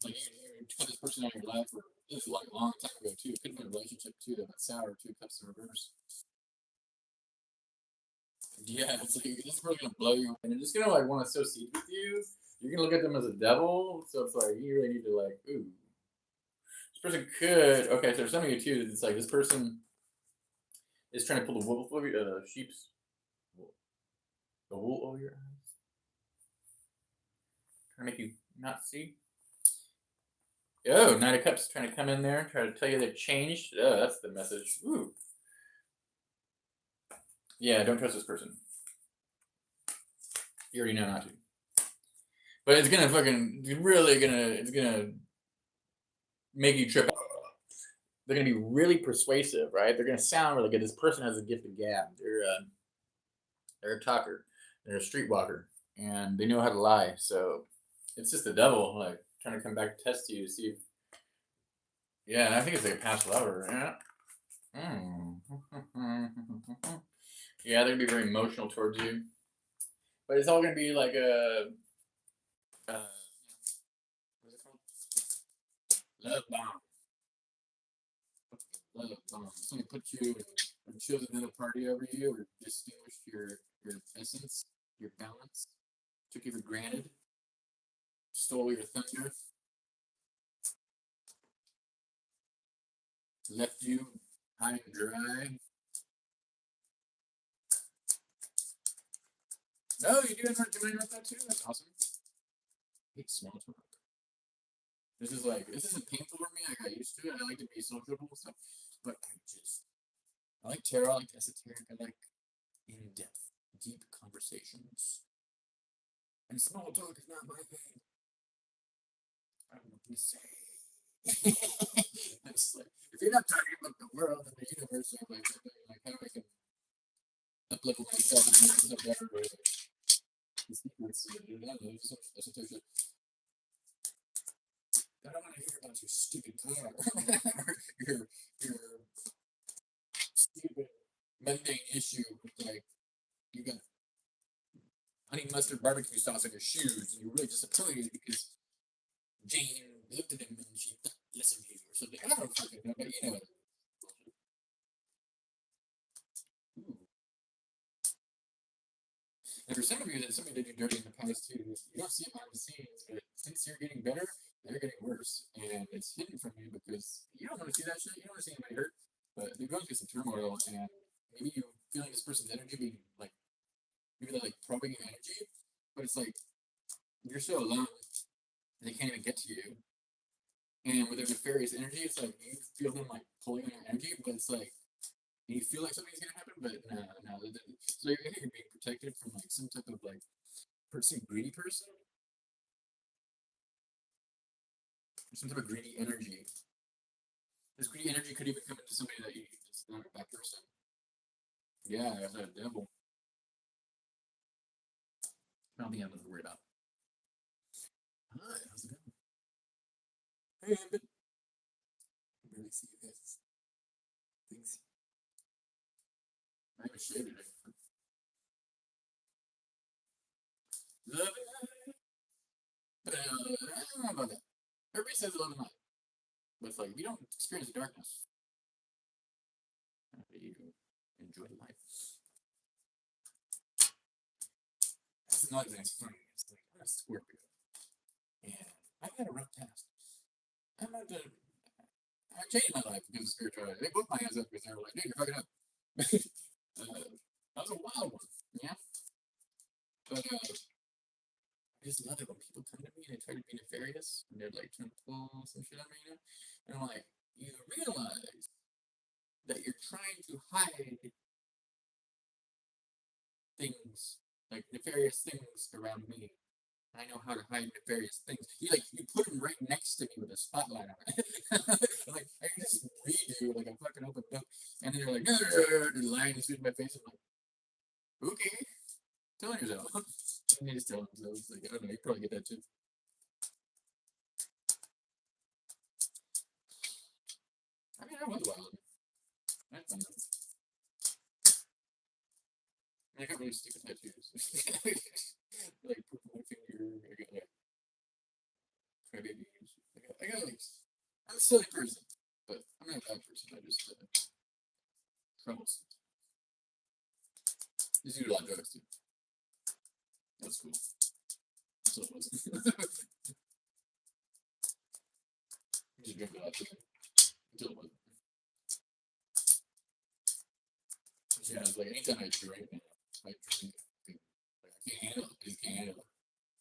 Like you cut this person out of your life for this like a long time ago too. It could have been a relationship too that went sour, 2 cups in reverse. Yeah, it's like this is really gonna blow you, and they're just gonna like want to associate with you. You're gonna look at them as a devil, so it's like you really need to like, ooh, this person could. Okay, so there's some of you too. It's like this person is trying to pull the wolf over sheep's wool. a wool over your eyes. Trying to make you not see. Oh, Knight of Cups trying to come in there, try to tell you they've changed. Oh, that's the message. Ooh. Yeah, don't trust this person. You already know not to. But it's gonna it's gonna make you trip. They're gonna be really persuasive, right? They're gonna sound really good. This person has a gift of gab. They're a talker. They're a streetwalker, and they know how to lie. So it's just the devil, like trying to come back to test you, see if. Yeah, I think it's like a past lover. Yeah. Yeah, they're gonna be very emotional towards you, but it's all gonna be like a. What's it called? Love bomb. Love bomb. It's gonna put you and choose another party over you, or distinguish your essence, your balance. Took you for granted. Stole your thunder. Left you high and dry. No, you do mind about that too? That's awesome. I hate small talk. This isn't painful for me. I got used to it. I like to be sociable and stuff. But I like tarot, I like esoteric, I like in-depth, deep conversations. And small talk is not my thing. I don't know what to say. It's like, if you're not talking about the world and the universe, or like how I can up-level myself and make myself better, or the secrets, I don't know, esoteric. I don't want to hear about your stupid car, your stupid mundane issue with like you got honey mustard barbecue sauce on your shoes and you're really disappointed because Jane looked at him and she listened to you or something. I don't fucking know, but you know. Ooh. And for some of you, that somebody did you dirty in the past too. You don't see it behind the scenes, but since you're getting better, they're getting worse, and it's hidden from you because you don't want to see that shit. You don't want to see anybody hurt, but they're going through some turmoil, and maybe you feeling this person's energy being like, maybe they're like probing your energy, but it's like you're so alone, and they can't even get to you. And with their nefarious energy, it's like you feel them like pulling on your energy, but it's like you feel like something's gonna happen, but no. So you're being protected from like some type of like greedy person, some type of greedy energy. This greedy energy could even come into somebody that you just not a bad person. Yeah, that's a devil. I don't think I have nothing to worry about. Hi, how's it going? Hey, Ambit. I can barely see you guys. Thanks. I haven't shaved today. Love it. But I don't know about that. Everybody says love and light. But it's like, if you don't experience the darkness, how do you enjoy life? That's another thing that's funny. It's like, I'm a Scorpio. And I've had a rough past. I changed my life because of spirituality. They booked my ass up because they were like, dude, you're fucking up. That was a wild one. Yeah. But I just love it when people come to me and they try to be nefarious and they're like trying to pull some shit on me, you know? And I'm like, you realize that you're trying to hide things, like nefarious things around me. I know how to hide nefarious things. You put them right next to me with a spotlight on it. Like I can just read you like a fucking open book, and then they're like, they're lying in my face. I'm like, okay, tell on yourself. And they just tell themselves, like, I don't know, you probably get that too. I mean, I was wild. I had fun though. I got really stupid tattoos. Like purple my finger. I got like crybabies. I got like I'm a silly person, but I'm not a bad person. I just troublesome. Just do a lot of drugs too. That's cool. That's what it was. Just drink a lot too. Until it wasn't. Yeah, it's like anytime I drink, I drink like can't handle it. You can't handle it.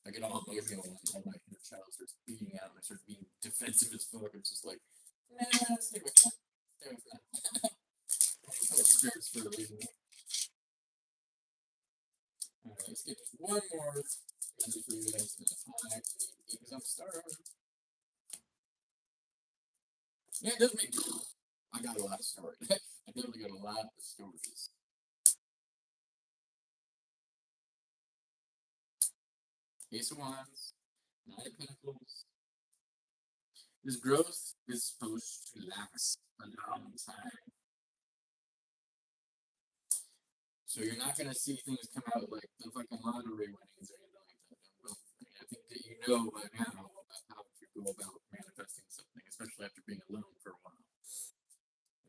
I get all emotional when all my inner child starts beating out and I start being defensive as fuck. It's just like, nah, stay with that. Stay with that. For a reason. Alright, let's get just one more message for you guys in time because I'm starving. Yeah, it does make I got a lot of stories. I definitely got a lot of stories. Ace of Wands, Nine of Pentacles. This growth is supposed to last a long time. So you're not going to see things come out like the fucking lottery winnings or anything like that. Well, I think that you know by now about how to go about manifesting something, especially after being alone for a while.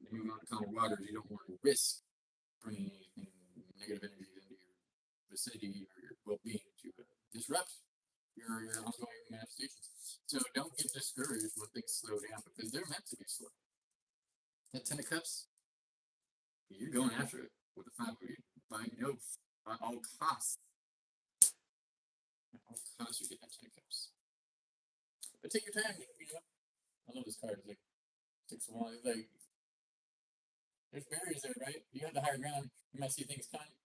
And when you go to calm waters, you don't want to risk bringing anything negative energy into your vicinity or your well-being to disrupt your ongoing manifestations. So don't get discouraged when things slow down because they're meant to be slow. That Ten of Cups, you're going after it with the Five of you. By all costs. At all costs, you get that Ten of Cups. But take your time, you know. I love this card. It's like 6 of Wands. It's like there's barriers there, right? You got the higher ground. You might see things coming,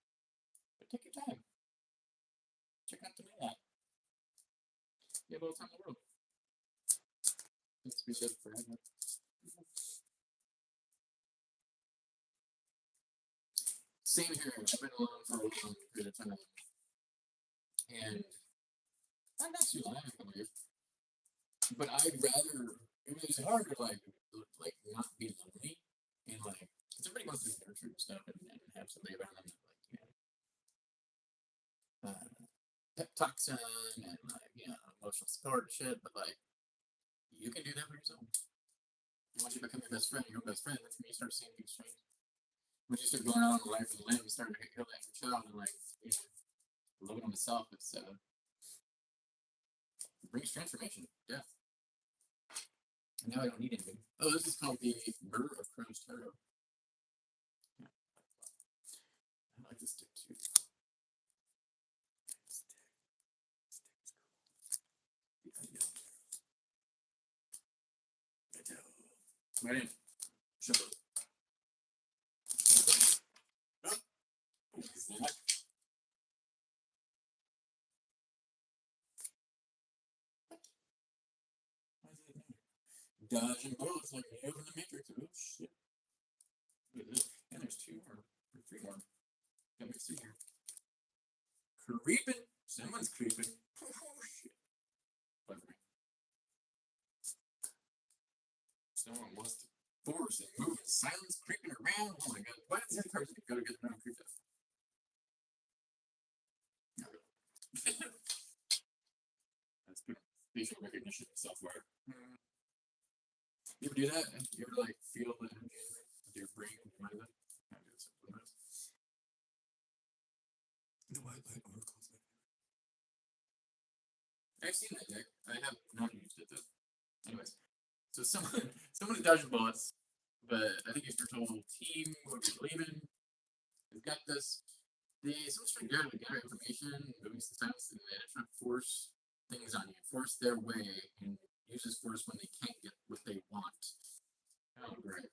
but take your time. Check out the moonlight. You have all the time in the world. Let's be said forever. Same here. I've been alone for a long period of time, and not too long, I believe. But I'd rather. It was hard to like not be lonely and like because everybody wants to be nurtured and stuff and have somebody around them that like pep talks on and like emotional support and shit. But like you can do that for yourself. And once you become your best friend, that's when you start seeing things change. Once you start going out on life and limb, you start to heal that inner child and like loving on myself. It's it brings transformation, death. And now I don't need anything. Oh, this is called the Mirror of Crown's Tarot. Yeah. I like this stick too. Right in. Shut up. Dodging bullets like Neo in the Matrix. Oh shit. And there's 2 more. Or 3 more. Let me see here. Creeping. Someone's creeping. Oh shit. Someone wants to force and move in silence, creeping around. Oh my god. Why does that person go to get around creeped out? That's good. Facial recognition software. You ever do that? You ever like feel the energy with your brain and your mind? I do something else. The white light oracles. I've seen that deck. I have not used it though. Anyways, so someone is dodging bullets, but I think if your whole team would be leaving, they've got this. Someone's trying to gather information, moving some silence, and they're trying to force things on you, force their way, and use this force when they can't get what they want. Oh, great.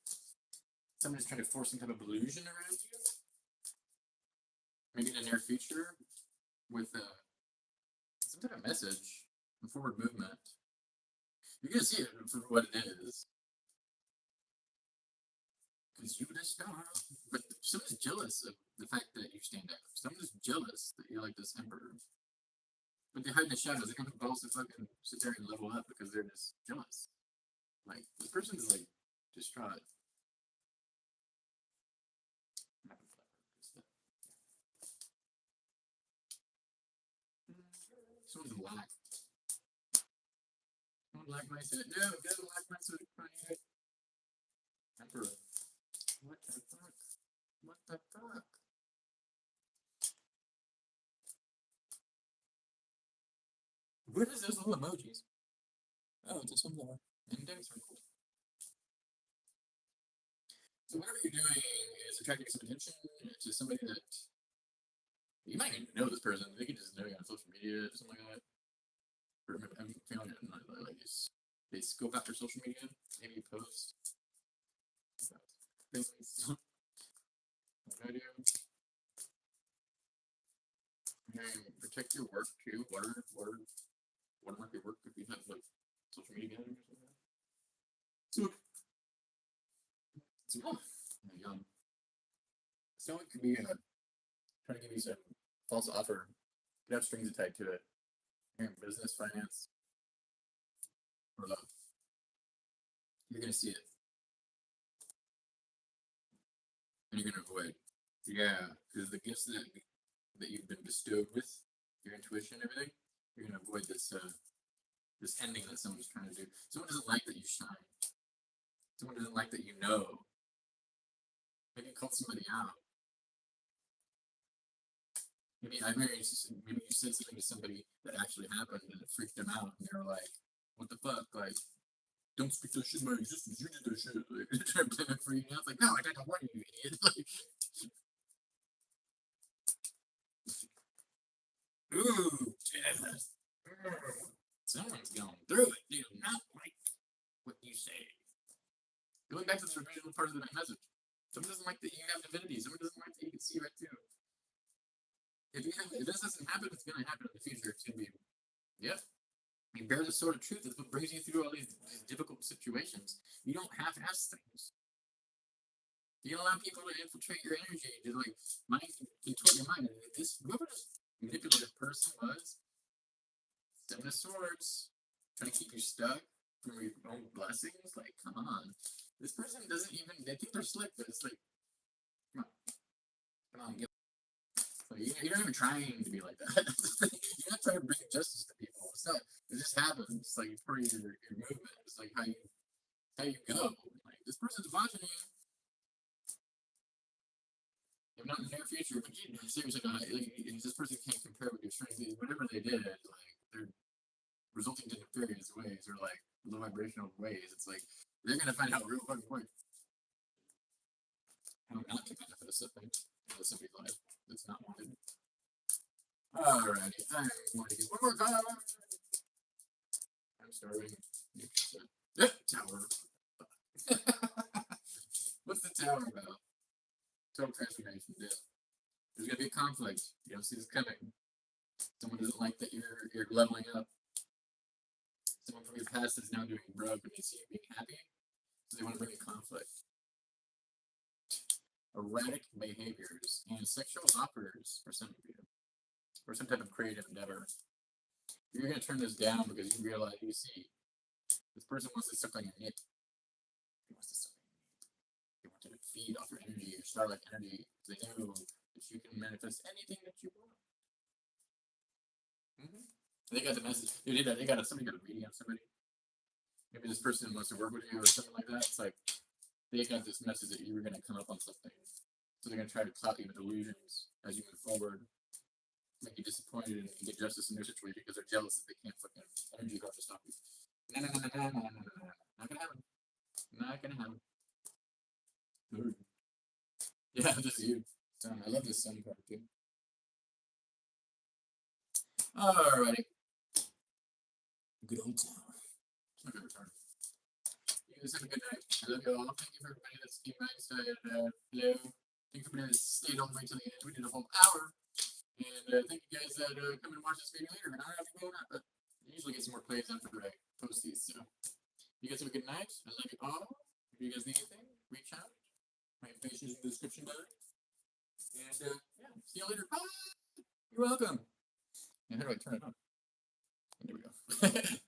Someone is trying to force some type of illusion around you. Maybe in the near future with some type of message and forward movement. You're going to see it for what it is. Because you just don't know. But someone's jealous of the fact that you stand up. Someone's jealous that you're like this emperor. But they hide in the shadows. They come to balls to fucking sit there and level up because they're just jealous. Like, this person's like distraught. Someone's black. Someone black my suit. No, get black my suit. Emperor. What the fuck? What the fuck? Where is those little emojis? Oh, it's a sunflower. And decks are cool. So whatever you're doing is attracting some attention to somebody that You might even know this person. They could just know you on social media or something like that. Or I'm feeling it like they scope out your social media. Maybe you post things like I do. And protect your work too. Watermark your work if you have like social media gatherings or something. Someone could be trying to give you some false offer. You have strings attached to it. You're in business, finance, or love. You're gonna see it, and you're gonna avoid. Yeah, because the gifts that you've been bestowed with, your intuition, and everything, you're gonna avoid this this ending that someone's trying to do. Someone doesn't like that you shine. Someone doesn't like that you know. Maybe you called somebody out. Maybe you said something to somebody that actually happened and it freaked them out, and they were like, "What the fuck? Like, don't speak that shit in my existence. You did that shit." Like, they're trying to blame it for you. It's like, no, I don't want you, idiot. Like, ooh, yes. Someone's going through it. They do not like what you say. Going back to the original part of the message. Someone doesn't like that you have divinity. Someone doesn't like that you can see right too. If this doesn't happen, it's going to happen in the future. It's going to be, yep. You bear the sword of truth. That's what brings you through all these difficult situations. You don't half-ass things. You don't allow people to infiltrate your energy, to like contort your mind. And whoever this manipulative person was, Seven of Swords, trying to keep you stuck from your own blessings. Like, come on. This person doesn't even, they think they're slick, but it's like, come on, get. Like, you're not even trying to be like that. You're not trying to bring justice to people. It's not, it just happens. It's like part of your movement. It's like how you go. Like, this person's watching you. If not in the near future, but seriously, this person can't compare with your strength. Whatever they did, like, they're resulting to nefarious ways or like low vibrational ways. It's like they're gonna find out real fucking quick how not to benefit something in somebody's life that's not wanted. Alrighty, I'm going to get one more card. I'm starting. Tower. What's the tower about? Total transformation. Death. There's gonna be a conflict. You don't see this coming. Someone doesn't like that you're leveling up. Someone from your past is now doing broke and they see you being happy, so they want to bring a conflict. Erratic behaviors and sexual offers for some of you, or some type of creative endeavor. You're going to turn this down because you realize, you see, this person wants to suck on your nip. He wants to suck on your nip. They want to feed off your energy, your starlight energy. They know that you can manifest anything that you want. They got the message. Somebody got a reading on somebody. Maybe this person wants to work with you or something like that. It's like they got this message that you were going to come up on something. So they're going to try to clout you with illusions as you move forward. Make you disappointed and get justice in their situation because they're jealous that they can't fucking energy to stop you. No. Not going to happen. Not going to happen. Ooh. Yeah, this is you. Sun. I love this sun card too. Alrighty. Good old tower. It's my favorite card. You guys have a good night. I love you all. Thank you for everybody that's came by and said hello. Thank you for everybody that stayed all the way till the end. We did a whole hour. And thank you guys that come and watch this video later. And I don't know if you're going out, but I usually get some more plays after I post these. So you guys have a good night. I love you all. If you guys need anything, reach out. My information is in the description below. And yeah, see you later. Bye. You're welcome. And how do I turn it on? There we go.